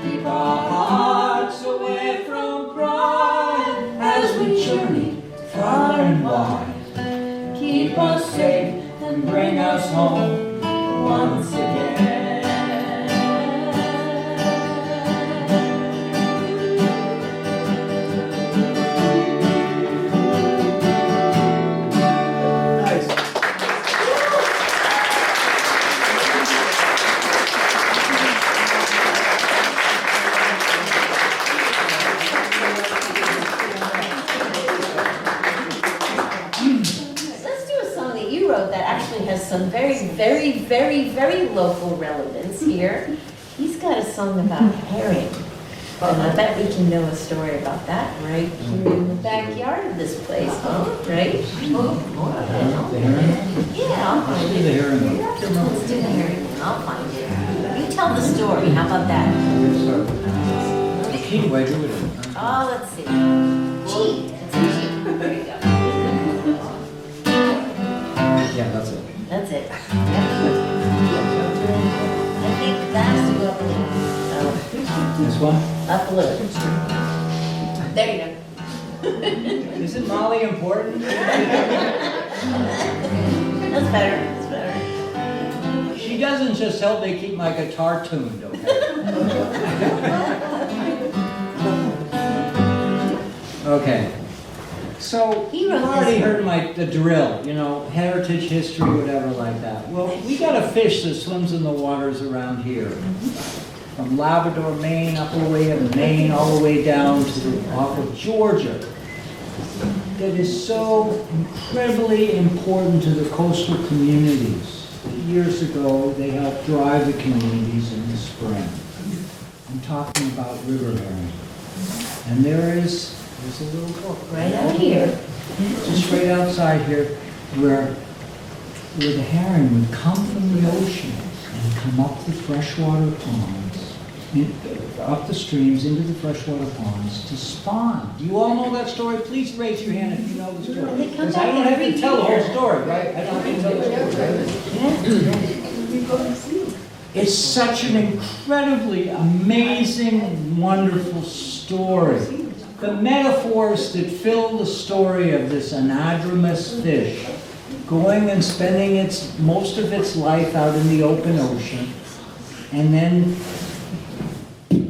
Keep our hearts away from pride as we journey far and wide. Keep us safe and bring us home once again. Let's do a song that you wrote some very, very, very, very local relevance here. He's got a song about herring. And I bet we can know a story about that right here in the backyard of this place, huh? Right? The herring? Yeah, I'll find Do it. the herring. Let's do the herring one. I'll find it. You tell the story. How about that? The key way to it. Oh, let's see. Cheat. It's a cheat. There you go. Yeah, that's it. That's it. Yep. I think that's to go up a little. This one? Up a little. There you go. Isn't Molly important? That's better. That's better. She doesn't just help me keep my guitar tuned, okay? Okay. So, He you've wrote already this. heard the drill, you know, heritage, history, whatever like that. Well, we got a fish that swims in the waters around here. From Labrador, Maine, up all the way in Maine, all the way down to off of Georgia. That is so incredibly important to the coastal communities. Years ago, they helped drive the communities in the spring. I'm talking about river herring. And there's a little book Right out here. just right outside here, where the herring would come from the ocean and come up the freshwater ponds, up the streams into the freshwater ponds to spawn. Do you all know that story? Please raise your hand if you know the story. They come Because I back don't have every to tell the whole year. story, right? I don't have to tell the story. It's such an incredibly amazing, wonderful story. The metaphors that fill the story of this anadromous fish going and spending most of its life out in the open ocean, and then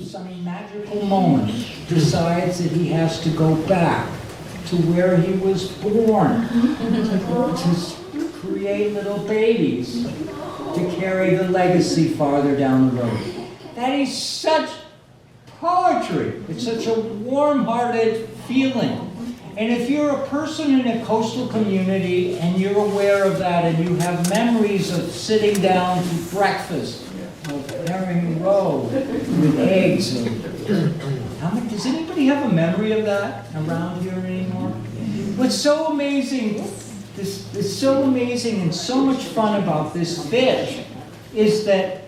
some magical moment decides that he has to go back to where he was born to create little babies to carry the legacy farther down the road. That is such poetry. It's such a warm-hearted feeling. And if you're a person in a coastal community and you're aware of that and you have memories of sitting down to breakfast of herring roe with eggs, does anybody have a memory of that around here anymore? What's so amazing, is so amazing and so much fun about this fish is that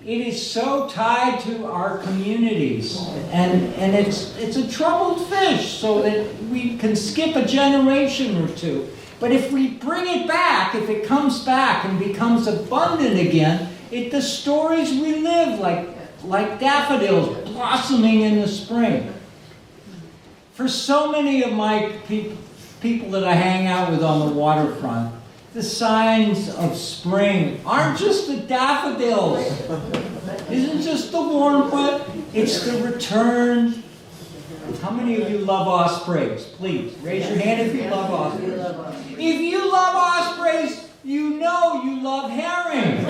it is so tied to our communities, and it's a troubled fish, so that we can skip a generation or two. But if we bring it back, if it comes back and becomes abundant again, the stories relive like daffodils blossoming in the spring. For so many of my people that I hang out with on the waterfront, the signs of spring aren't just the daffodils. Isn't just the warm wet, it's the return. How many of you love ospreys? Please, raise your hand if you love ospreys. If you love ospreys, you know you love herring.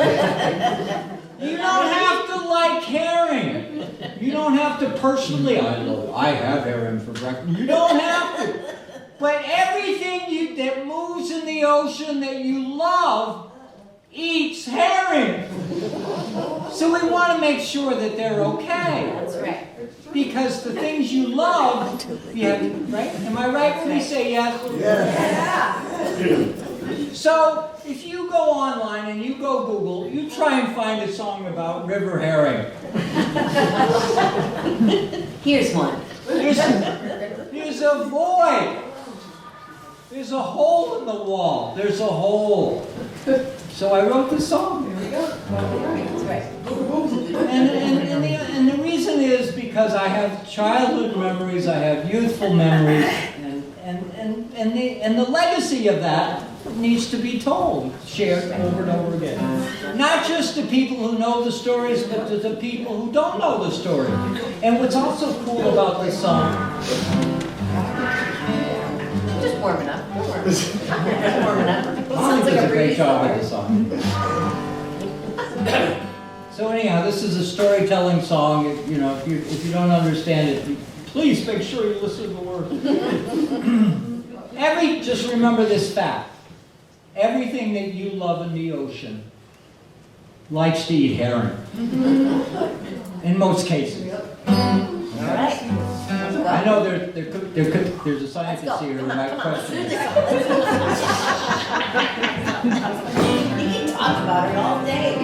You don't have to like herring. You don't have to personally, I have herring for breakfast. You don't have to. But everything that moves in the ocean that you love eats herring. So we want to make sure that they're okay. That's right. Because the things you love, right? Am I right when we say yes? Yeah. So if you go online and you go Google, you try and find a song about river herring. Here's one. There's a void. There's a hole in the wall. There's a hole. So I wrote the song. There we go. That's right. And the reason is because I have childhood memories, I have youthful memories, and the legacy of that needs to be told, shared over and over again. Not just to people who know the stories, but to the people who don't know the story. And what's also cool about this song, Just warming up. Just warming up. Molly does a great job with this song. So anyhow, this is a storytelling song. If you don't understand it, please make sure you listen to the words. Just remember this fact. everything that you love in the ocean likes to eat herring. In most cases. All right. Let's go. I know there's a scientist here who might question it. You can talk about it all day.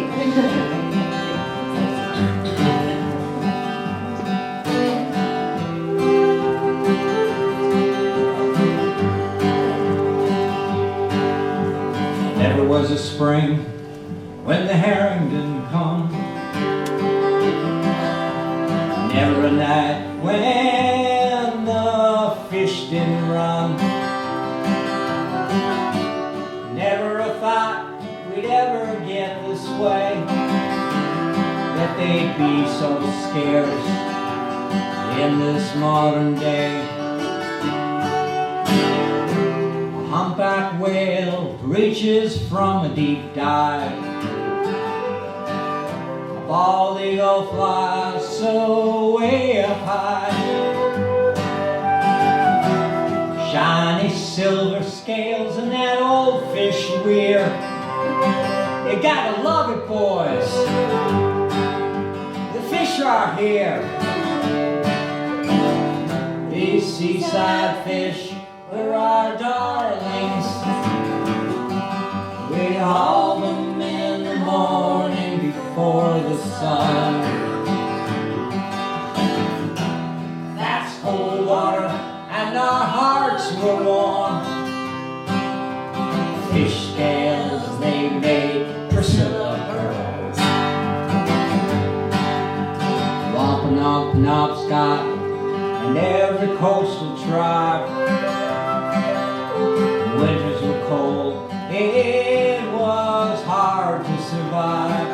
Never was a spring when the herring didn't come. Never a night when the fish didn't run. Never a thought we'd ever get this way, that they'd be so scarce in this modern day. A humpback whale reaches from a deep dive. A bald eagle flies so way up high. Shiny silver scales in that old fish weir. You gotta love it, boys. The fish are here. These seaside fish are our darlings. We haul them in the morning before the sun. That's cold water and our hearts were warm. Fish scales they made Priscilla pearls. Wampanoag, Penobscot, and every coastal tribe. Winters were cold, it was hard to survive.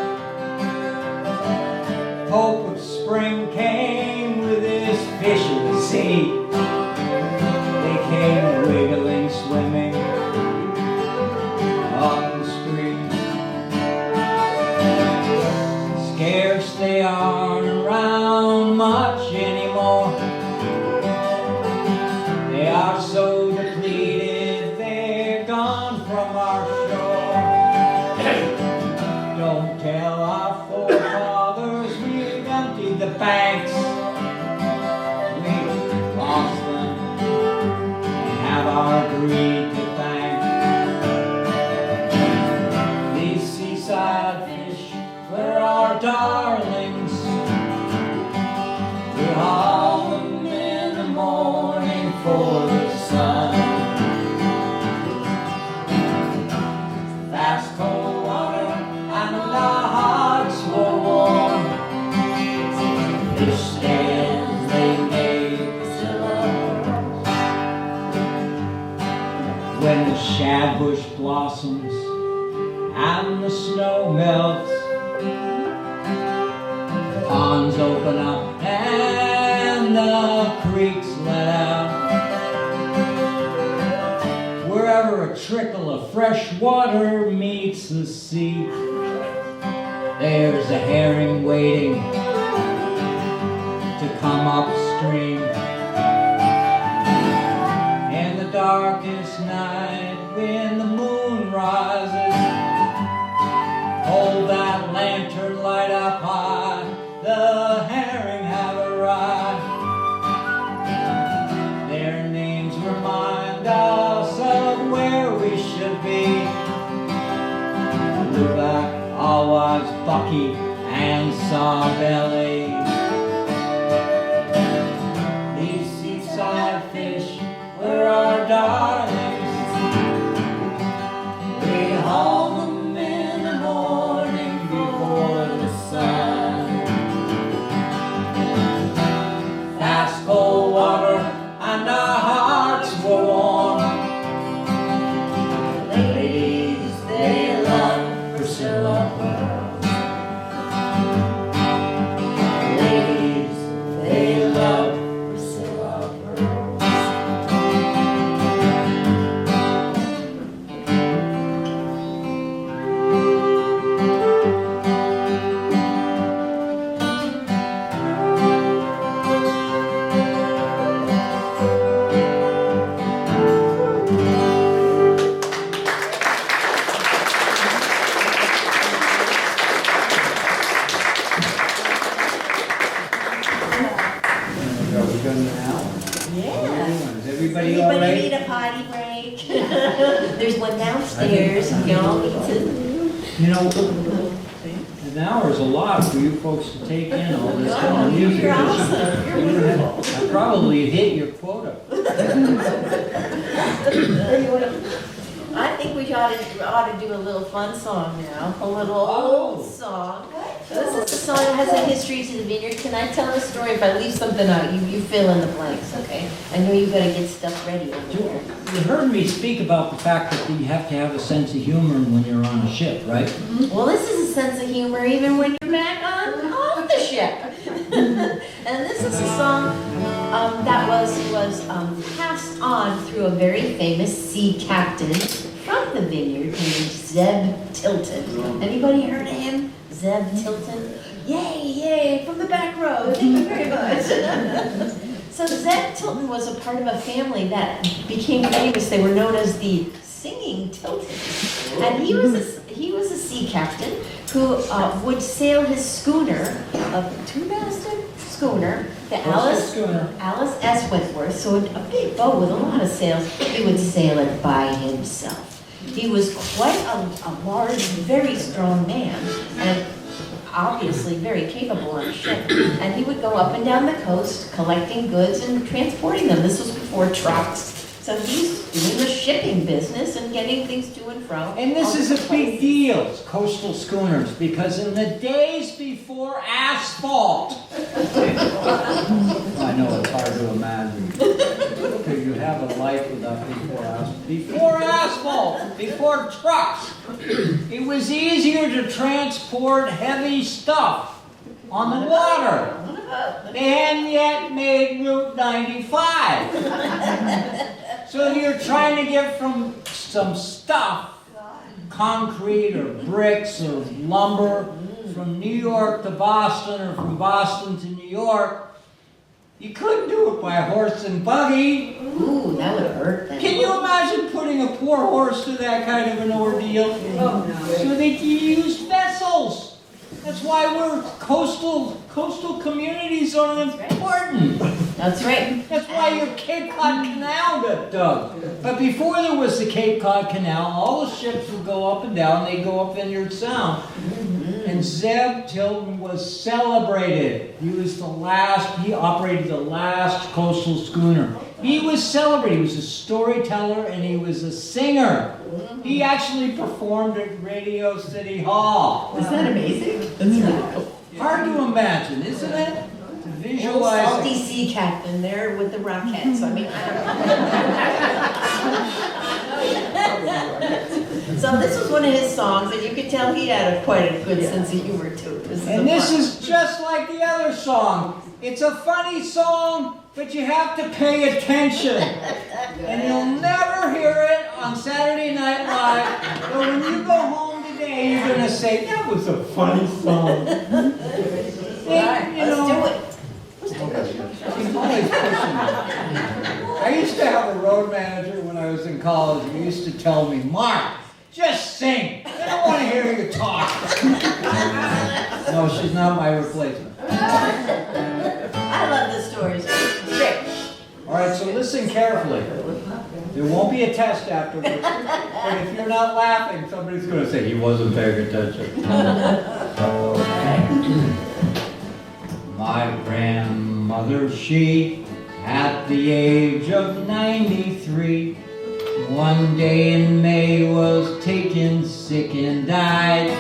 Hope of spring came with this fish of the sea. They came wiggling, swimming up the stream. Scarce they aren't around much anymore. They are so depleted, they're gone from our shore. Don't tell our forefathers we've emptied the banks. We've lost them and have our greed to thank. These seaside fish were our darlings. We haul them in the morning for the sun. Fast cold water and our hearts were warm. Fish scales they made Priscilla. When the shad bush blossoms and the snow melts, the ponds open up and the creeks let out. Wherever a trickle of fresh water meets the sea, there's a herring waiting to come upstream. In the darkest night when the moon rises, hold that lantern light up high, the herring have arrived. Their names remind us of where we should be. Blueback, Allwise, Bucky, and Sawbelly. These seaside fish were our darlings. We haul them in the morning before the sun. Fast cold water and our hearts were warm. Ladies, they love Priscilla pearls. done now. Yeah. Is everybody all Anybody right? need a potty break? There's one downstairs, y'all need to. You know, an hour is a lot for you folks to take in all this kind of music. You're awesome. You're wonderful. I probably hit your quota. I think we ought to do a little fun song now, a little old song. This is a song that has a history to the Vineyard. Can I tell the story? If I leave something out, you fill in the blanks, okay? I know you gotta get stuff ready over there. You heard me speak about the fact that you have to have a sense of humor when you're on a ship, right? Well, this is a sense of humor even when you're back off the ship. And this is a song that was passed on through a very famous sea captain from the Vineyard named Zeb Tilton. Anybody heard of him? Zeb Tilton? Yay, from the back row. Thank you very much. So Zeb Tilton was a part of a family that became famous. They were known as the Singing Tiltons. And he was a sea captain who would sail his schooner, a two-masted schooner, the Alice S. Wentworth, so a big boat with a lot of sails. He would sail it by himself. He was quite a large, very strong man, and obviously very capable on a ship. And he would go up and down the coast collecting goods and transporting them. This was before trucks. So he's doing the shipping business and getting things to and fro. And this is a big deal, coastal schooners, because in the days before asphalt, I know it's hard to imagine, because you have a life without before asphalt, before trucks, it was easier to transport heavy stuff on the water. They hadn't yet made Route 95. So if you're trying to get from some stuff, concrete or bricks or lumber, from New York to Boston or from Boston to New York, you couldn't do it by horse and buggy. Ooh, that would hurt them. Can you imagine putting a poor horse through that kind of an ordeal? Oh, no. So they used vessels. That's why we're coastal communities are important. That's right. That's why your Cape Cod Canal got dug. But before there was the Cape Cod Canal, all the ships would go up and down. They'd go up Vineyard Sound. And Zeb Tilton was celebrated. He was he operated the last coastal schooner. He was celebrated. He was a storyteller and he was a singer. He actually performed at Radio City Hall. Isn't that amazing? That's really cool. Hard to imagine, isn't it? To visualize. Salty sea captain there with the Rockettes. I mean, so this was one of his songs, and you could tell he had quite a good sense of humor too. This is just like the other song. It's a funny song, but you have to pay attention. And you'll never hear it on Saturday Night Live. But when you go home today, you're going to say, that was a funny song. Let's do it. He's always pushing me. I used to have a road manager when I was in college who used to tell me, Mark, just sing. I don't want to hear you talk. No, she's not my replacement. I love the stories. Great. All right, so listen carefully. There won't be a test afterwards. But if you're not laughing, somebody's going to say he wasn't paying attention. My grandmother, she, at the age of 93, one day in May was taken sick and died.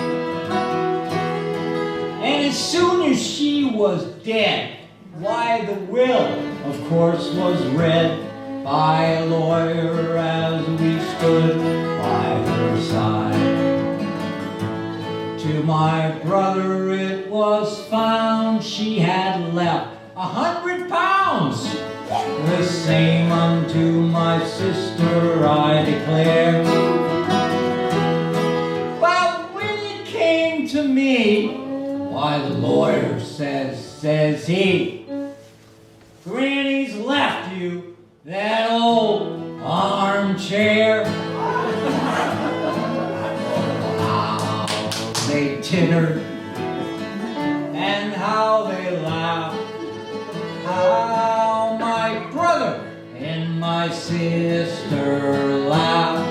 And as soon as she was dead, why, the will, of course, was read by a lawyer as we stood by her side. To my brother it was found she had left 100 pounds. The same unto my sister I declare. But when it came to me, why, the lawyer says he, Granny's left you that old armchair. How they tittered and how they laughed, how my my sister laughed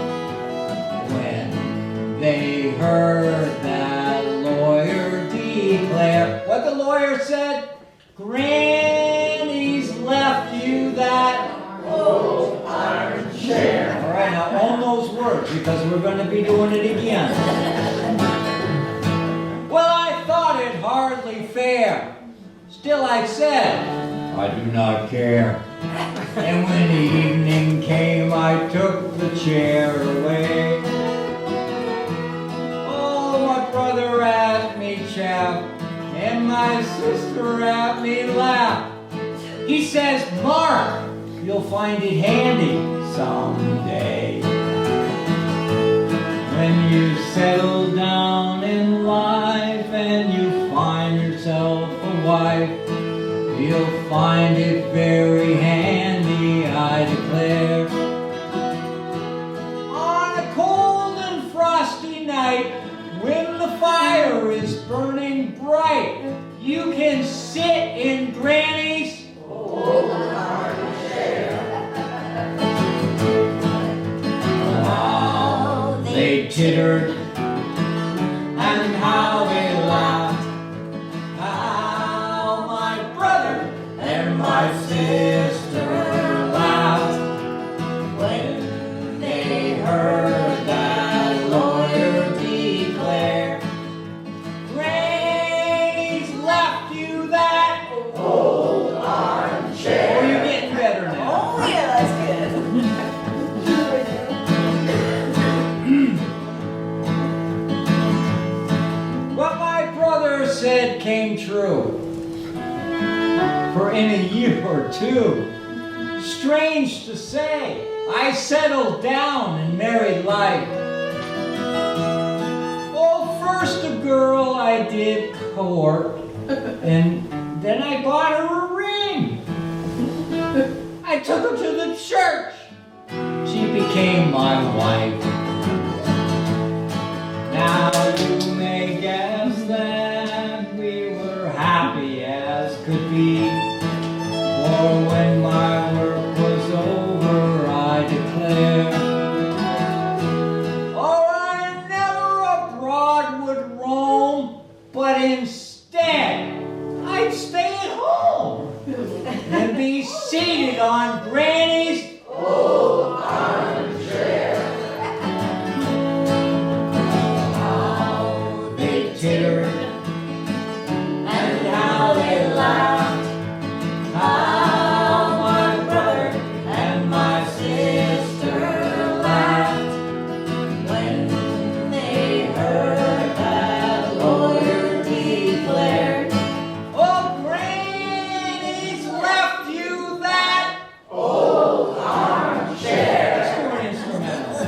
when they heard that lawyer declare. What the lawyer said? Granny's left you that old iron chair. All right, now own those words because we're going to be doing it again. Well, I thought it hardly fair. Still I said, I do not care. And when the evening came, I took the chair away. Oh, my brother at me chaff, and my sister at me laugh. He says, Mark, you'll find it handy someday. When you settle down in life and you find yourself a wife, you'll find it very handy, I declare. On a cold and frosty night, when the fire is burning bright, you can sit in Granny's old iron chair. How they tittered and how they laughed. My sister laughed when they heard that lawyer declare, Granny's left you that old armchair. Oh, you're getting better now. Oh yeah, that's good. What my brother said came true. For in a year or two, strange to say, I settled down in married life. Oh, first a girl I did court, and then I bought her a ring. I took her to the church. She became my wife. Now you may guess that we were happy as could be. For when my work was over, I declare, oh, I never abroad would roam, but instead, I'd stay at home and be seated on Granny's old armchair. How they tittered and how they laughed. How my brother and my sister laughed when they heard that lawyer declare, oh, Granny's left you that old armchair. Let's do an instrumental.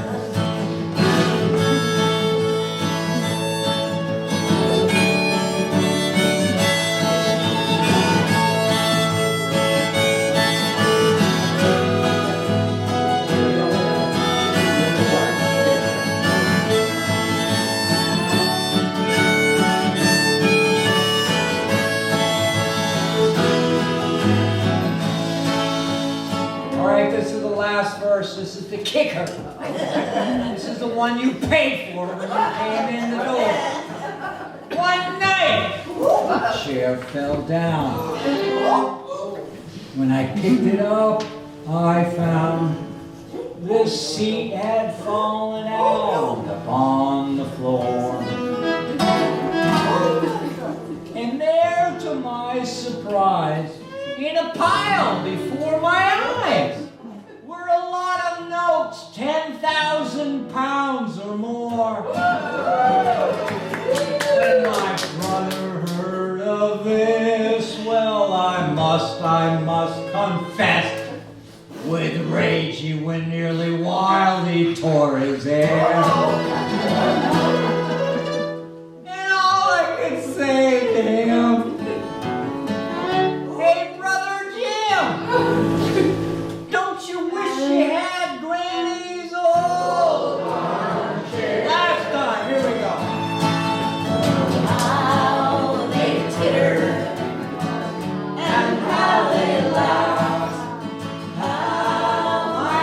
This is the last verse. This is the kicker. This is the one you paid for when you came in the door. One night, the chair fell down. When I picked it up, I found the seat had fallen out upon the floor. And there, to my surprise, in a pile before my eyes, were a lot of notes, 10,000 pounds or more. When my brother heard of this, well, I must confess, with rage he went nearly wild, he tore his hair. And all I could say to him, hey, Brother Jim, don't you wish you had Granny's old armchair? Last time, here we go. How they tittered and how they laughed. How my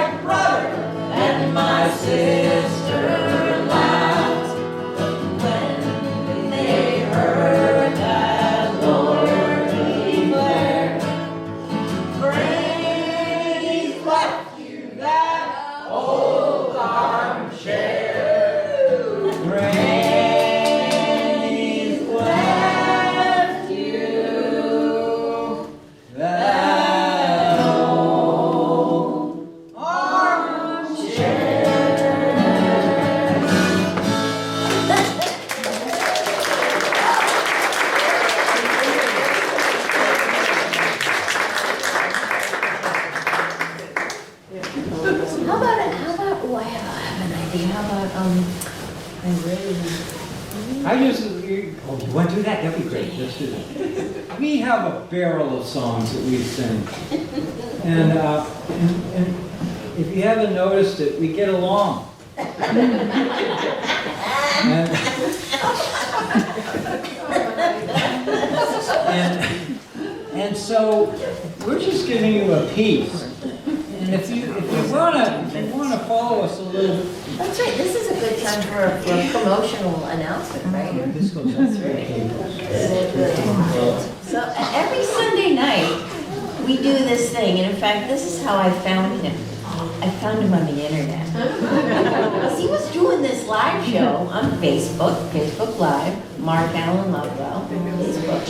usually, oh, you want to do that? That'd be great. Let's do that. We have a barrel of songs that we sing. And if you haven't noticed it, we get along. And so we're just giving you a piece. And if you wanna follow us a little. That's right, this is a good time for a promotional announcement, right? This goes That's right. So every Sunday night, we do this thing, and in fact, this is how I found him. I found him on the internet. Because he was doing this live show on Facebook Live, Mark Allen Lovewell, Facebook.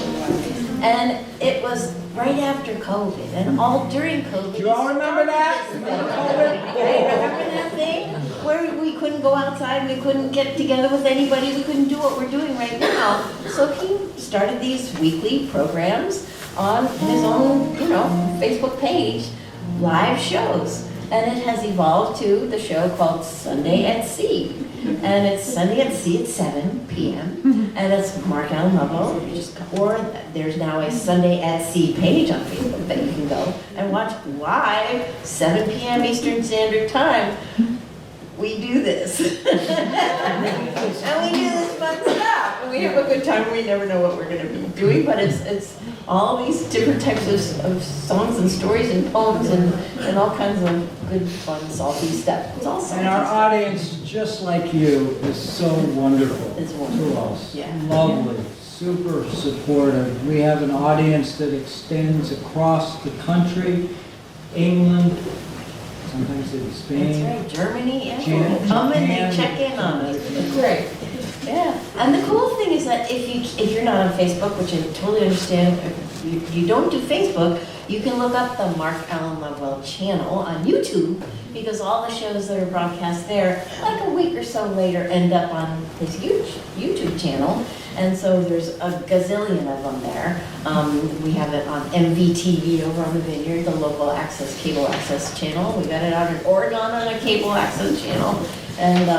And it was right after COVID, and all during COVID. Do you all remember that? Remember that thing? Where we couldn't go outside, we couldn't get together with anybody, we couldn't do what we're doing right now. So he started these weekly programs on his own, Facebook page, live shows. And it has evolved to the show called Sunday at Sea. And it's Sunday at Sea at 7 p.m. And it's Mark Allen Lovewell. Or there's now a Sunday at Sea page on Facebook that you can go and watch live, 7 p.m. Eastern Standard Time. We do this. And we do this fun stuff. And we have a good time. We never know what we're going to be doing, but it's all these different types of songs and stories and poems and all kinds of good, fun, salty stuff. It's all salty. And our audience, just like you, is so wonderful It's wonderful. to us. Yeah. Lovely, super supportive. We have an audience that extends across the country, England, sometimes it's Spain. That's right, Germany, yeah. Japan, They come and they Japan. check in on us. It's great. Yeah, and the cool thing is that if you're not on Facebook, which I totally understand, if you don't do Facebook, you can look up the Mark Allen Lovewell channel on YouTube, because all the shows that are broadcast there, like a week or so later, end up on his YouTube channel. And so there's a gazillion of them there. We have it on MVTV over on the Vineyard, the local cable access channel. We got it out in Oregon on a cable access channel. And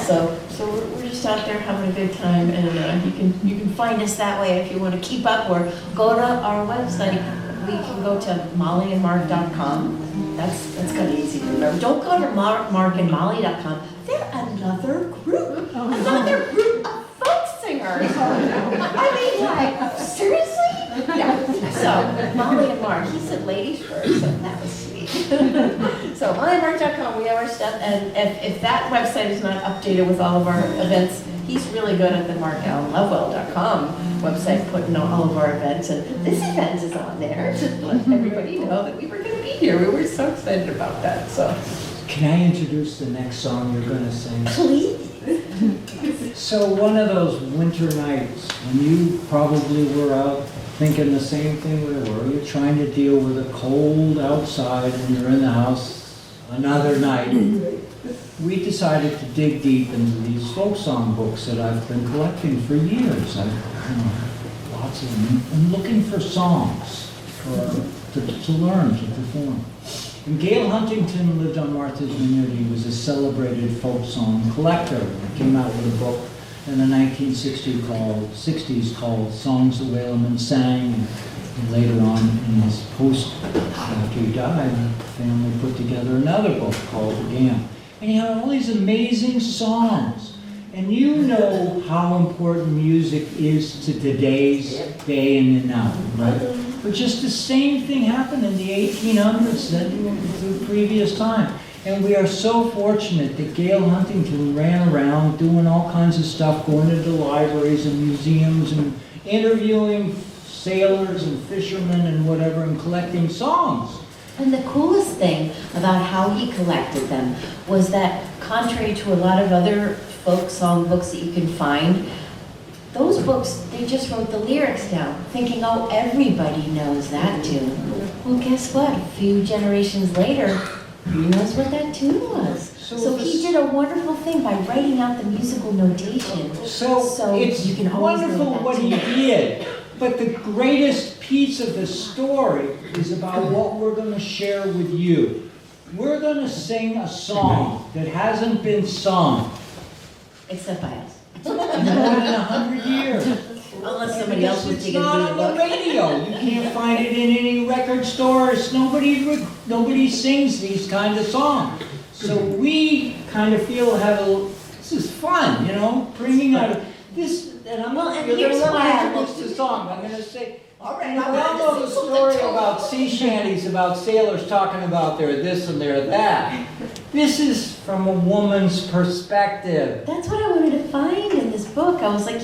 so we're just out there having a good time, and you can find us that way if you want to keep up, or go to our website. We can go to mollyandmark.com. That's kind of easy to remember. Don't go to markandmolly.com. They're another group of folk singers. I mean, like, seriously? Yeah. So Molly and Mark, he said ladies first, so that was sweet. So mollyandmark.com, we have our stuff, and if that website is not updated with all of our events, he's really good at the markallenlovewell.com website, putting all of our events, and this event is on there to let everybody know that we were going to be here. We were so excited about that. So, Can I introduce the next song you're going to sing? please. So one of those winter nights when you probably were out thinking the same thing we were, you're trying to deal with a cold outside and you're in the house another night, we decided to dig deep into these folk song books that I've been collecting for years. Lots of them. I'm looking for songs to learn, to perform. And Gail Huntington lived on Martha's Vineyard. He was a celebrated folk song collector. He came out with a book in the 1960s called Songs the Whalemen Sang. And later on in his after he died, the family put together another book called Again. And he had all these amazing songs. And you know how important music is to today's day and the now, right? But just the same thing happened in the 1800s, the previous time. And we are so fortunate that Gail Huntington ran around doing all kinds of stuff, going into libraries and museums and interviewing sailors and fishermen and whatever, and collecting songs. And the coolest thing about how he collected them was that, contrary to a lot of other folk song books that you can find, those books, they just wrote the lyrics down, thinking, oh, everybody knows that tune. Well, guess what? A few generations later, who knows what that tune was? So he did a wonderful thing by writing out the musical notation. So it's you can always know wonderful that what he tune. did, but the greatest piece of the story is about what we're going to share with you. We're going to sing a song that hasn't been sung. Except by us. in more than 100 years. Unless somebody else was It's taking not on the book. radio. You can't find it in any record stores. Nobody sings these kind of songs. So we kind of feel this is fun, bringing out this. And I'm Well, not. and You're here's going to why I introduce love the this. song. I'm going to say. All right, We all know the story about sea shanties, about sailors talking about their this and their that. This is from a woman's perspective. That's what I wanted to find in this book. I was like,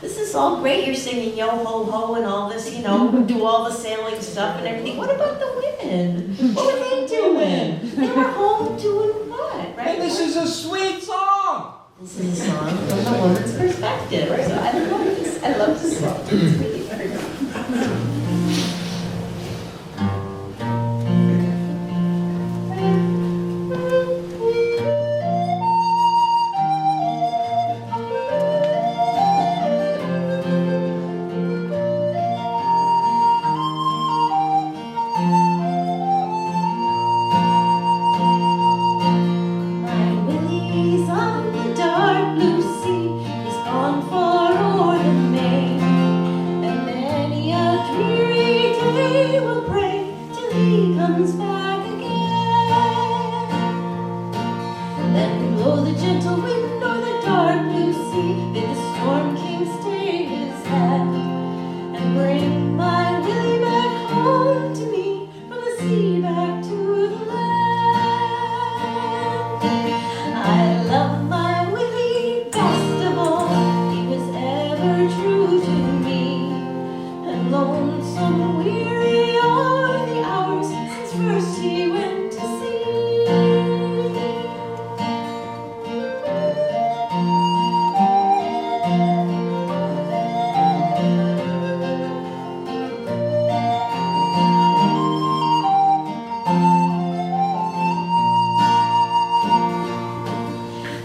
this is all great. You're singing yo ho ho and all this, do all the sailing stuff and everything. What about the women? What were they doing? They were home doing what, right? And this is a sweet song. This is a song from a woman's perspective. So I love this. I love this song. It's really very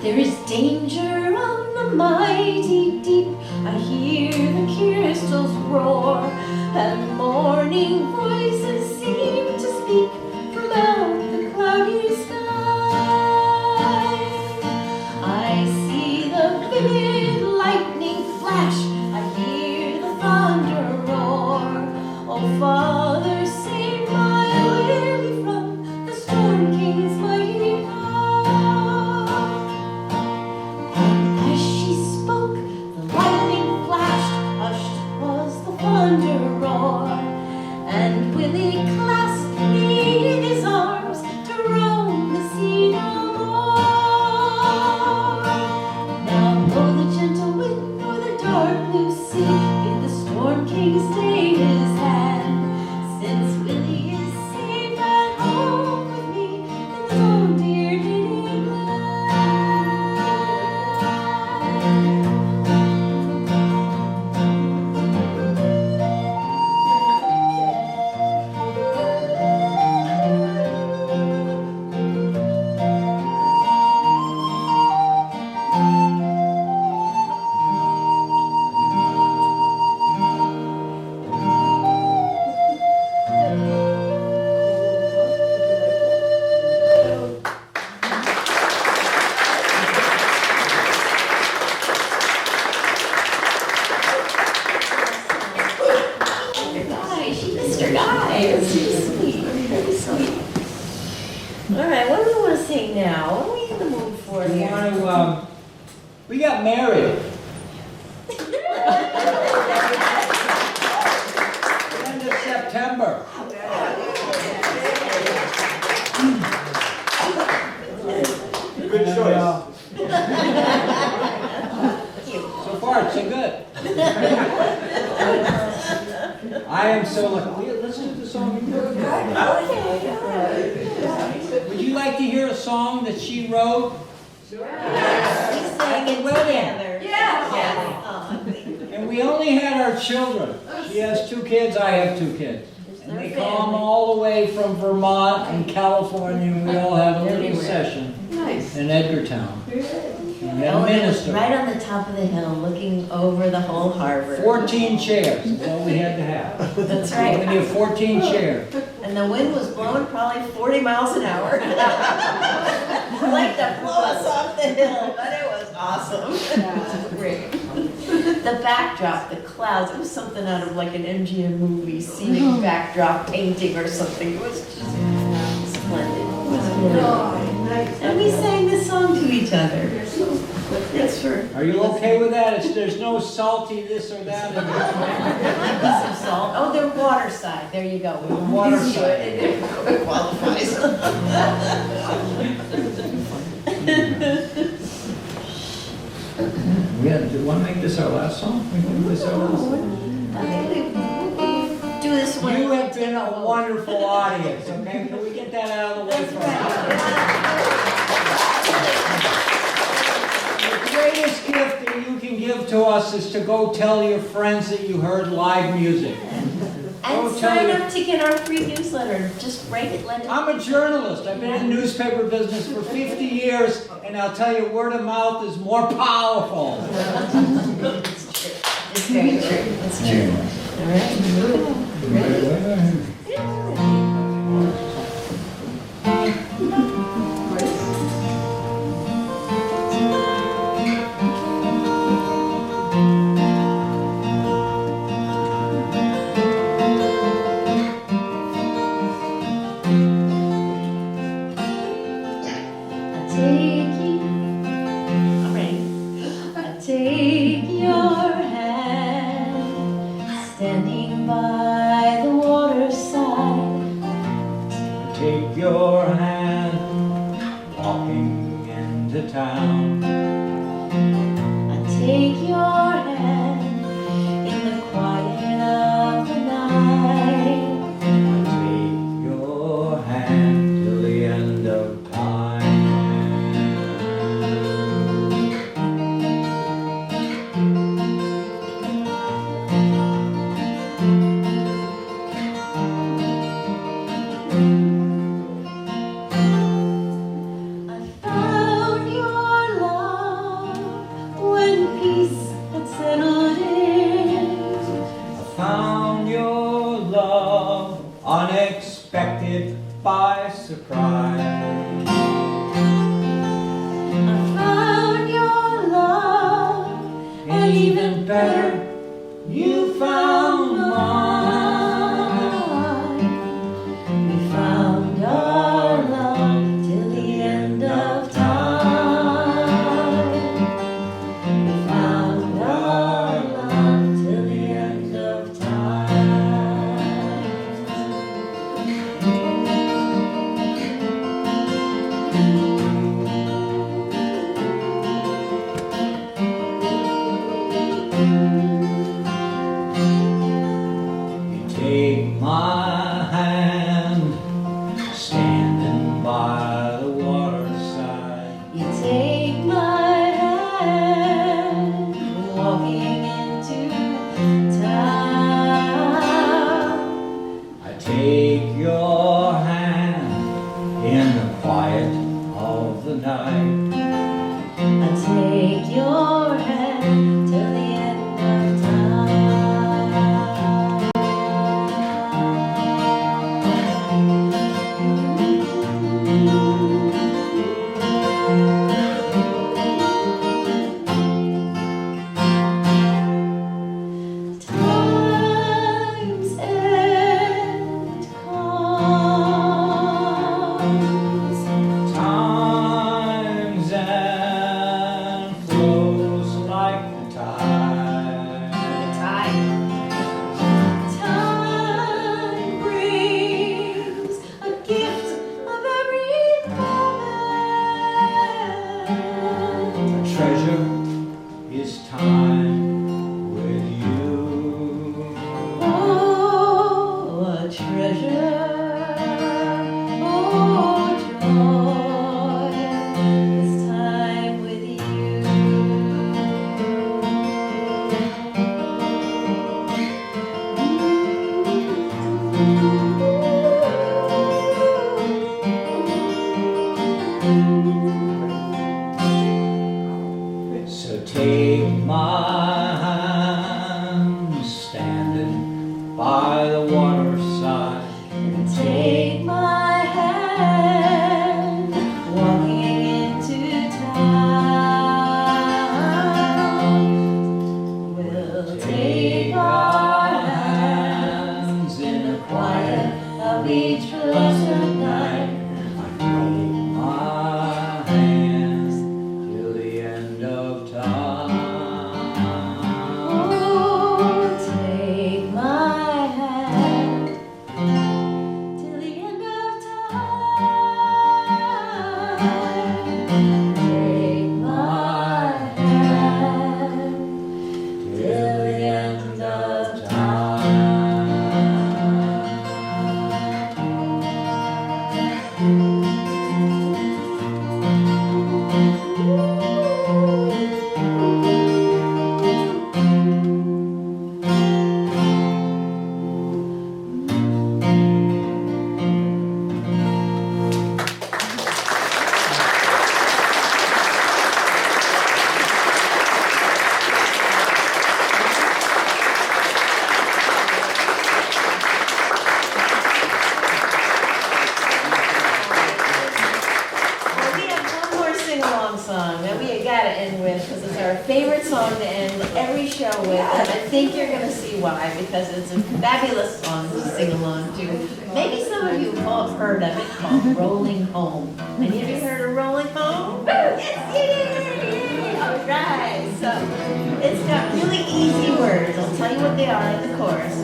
There is danger on the mighty deep. I hear the crystals roar, and morning voices seem to speak from out the cloudy sky. I see the vivid lightning flash. I hear the thunder roar. Oh, Father, save my Lily from the Storm King's mighty power. As she spoke, the lightning flashed, hushed was the thunder roar, and Willie clasped me in his arms to roam the sea no more. Now blow the gentle wind or the dark blue sea, bid the Storm King stay his hand, since Willie is safe at home with me in his own dear native land. Guy, she missed her guy. It's so sweet. Very sweet. All right, what do we want to sing now? What are we in the mood for We here? want to, we got married. End of September. Good choice. So far, so good. I am so lucky. Listen to the song. Would you like to hear a song that she wrote? We sang it together. And we only had our children. She has 2 kids, I have 2 kids. And they come all the way from Vermont and California, and we all have a little Everywhere. session Nice. in Edgartown. And we had a Oh, and it was minister. right on the top of the hill, looking over the whole harbor. 14 chairs, that's all we had to have. That's We right. need 14 chairs. And the wind was blowing probably 40 miles an hour. Like to blow us off the hill, but it was awesome. Yeah, great. The backdrop, the clouds, it was something out of like an MGM movie, scenic backdrop painting or something. It was just splendid. It was really and we sang this song to each other. That's for. Are you okay with that? There's no salty this or that in There might be some salt. Oh, they're waterside. There you go. The waterside. It qualifies. Do you want to make this our last song? We can make this our last song. Do this one. You have been a wonderful audience, okay? Can we get that out of the way first? The greatest gift that you can give to us is to go tell your friends that you heard live music. And sign up to get our free newsletter. Just write it, let it. I'm a journalist. I've been in the newspaper business for 50 years, and I'll tell you, word of mouth is more powerful. It's very true. It's true. All right. Take your hand, standing by the waterside. Take your hand, walking into town. I take your hand in the quiet of the night. Take your hand till the end of time. I found your love when peace had settled in. I found your love unexpected by surprise. I found your love, And even better, you found mine. we found our love till the end of time. We found our love till the end of time. You take my hand, standing by the waterside. You take my hand, walking into town. I take your hand in the quiet of the night. I take your hand till the end of time. beach for last night. My hands till the end of time. Oh, take my hand till the end of time. Take my hand till the end of time. Well, we have one more sing-along song that we gotta end with, because it's our favorite song to end every show with, and I think you're gonna see why, because it's a fabulous song to sing along to. Maybe some of you have heard of it, called Rolling Home. Any of you heard of Rolling Home? Yes, you did! All right, so it's got really easy words. I'll tell you what they are in the chorus.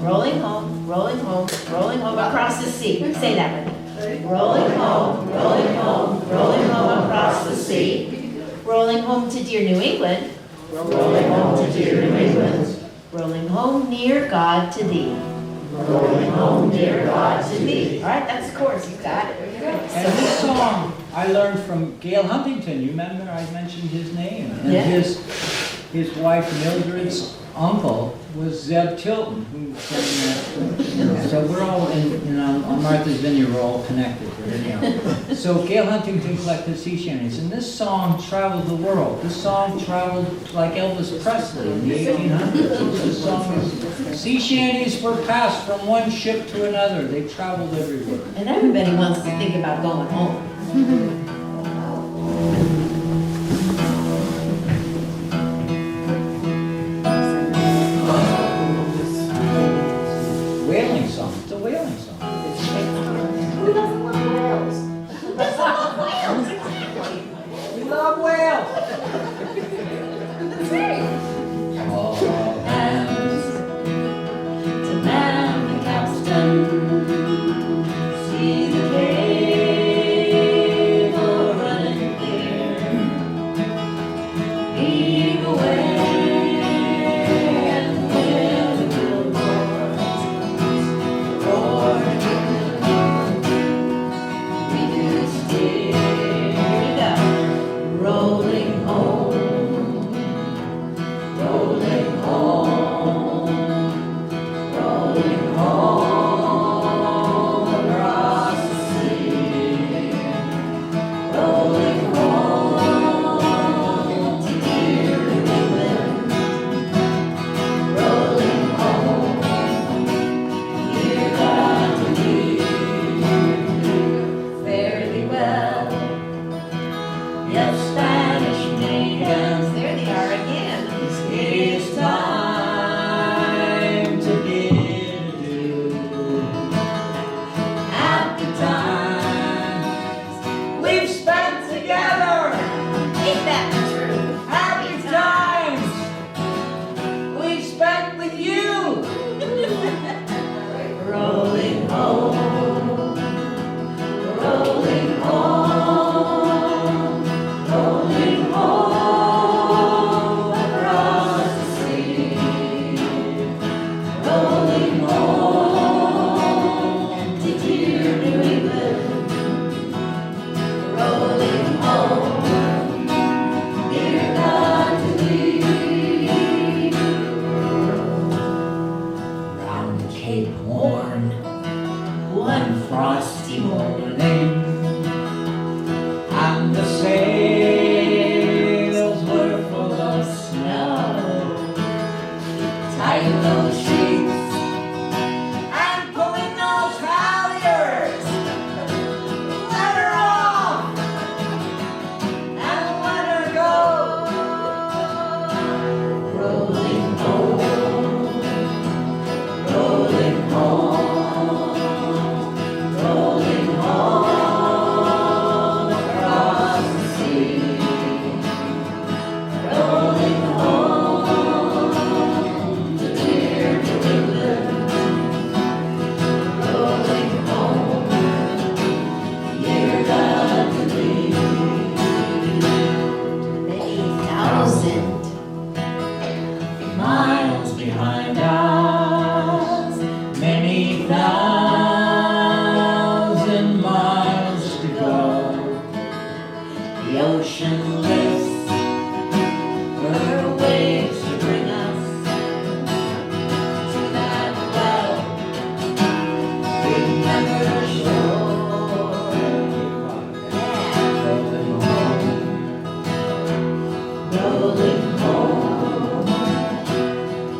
Rolling home, rolling home, rolling home across the sea. Say that with me. Rolling home, rolling home, rolling home across the sea. Rolling home to dear New England. Rolling home to dear New England. Rolling home near God to thee. Rolling home near God to thee. All right, that's the chorus. You got it. And this song I learned from Gail Huntington. You remember I mentioned his name. And Yeah. his wife Mildred's uncle was Zeb Tilton. So we're all on Martha's Vineyard, we're all connected. So Gail Huntington collected sea shanties, and this song traveled the world. This song traveled like Elvis Presley in the 1800s. This song is, sea shanties were passed from one ship to another. They traveled everywhere. And everybody wants to think about going home. Whaling song. It's a whaling song. Who doesn't love whales? We love whales. All hands to man the capstan. See the cable running clear. Heave away and fill the billboards. For we do steer. Here we go. Rolling home, rolling home, rolling home across the sea, rolling home to dear New England, rolling home, dear God to thee. Fare thee well. Yes, Spanish maidens, There they are again. It's time to get adieu. happy times we've spent together, Ain't that the truth? happy times we've spent with you. Rolling home, rolling home, rolling home across the sea, rolling home to dear New England, rolling home, dear God to thee. Round Cape Horn, one frosty morning, And the sails were full of snow, tying those sheets and pulling those halyards. Let her off and let her go. Rolling home, rolling home, 3,000 miles to go. The ocean lifts her waves to bring us to that well. Remember shore, rolling home, rolling home,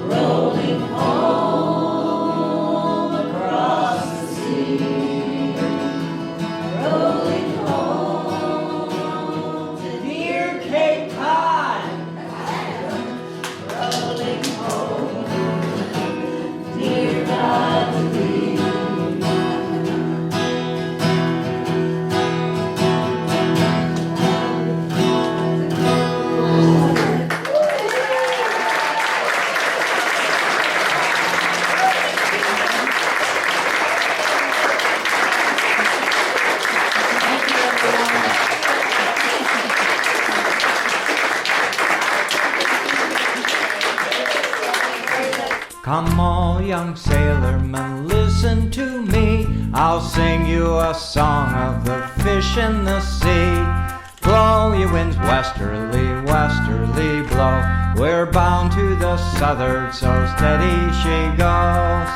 rolling home across the sea, rolling home to dear Cape Cod, rolling home, dear God to thee. Come all young sailormen, listen to me. I'll sing you a song of the fish in the sea. Blow, ye winds, westerly, westerly blow. We're bound to the southward, so steady she goes.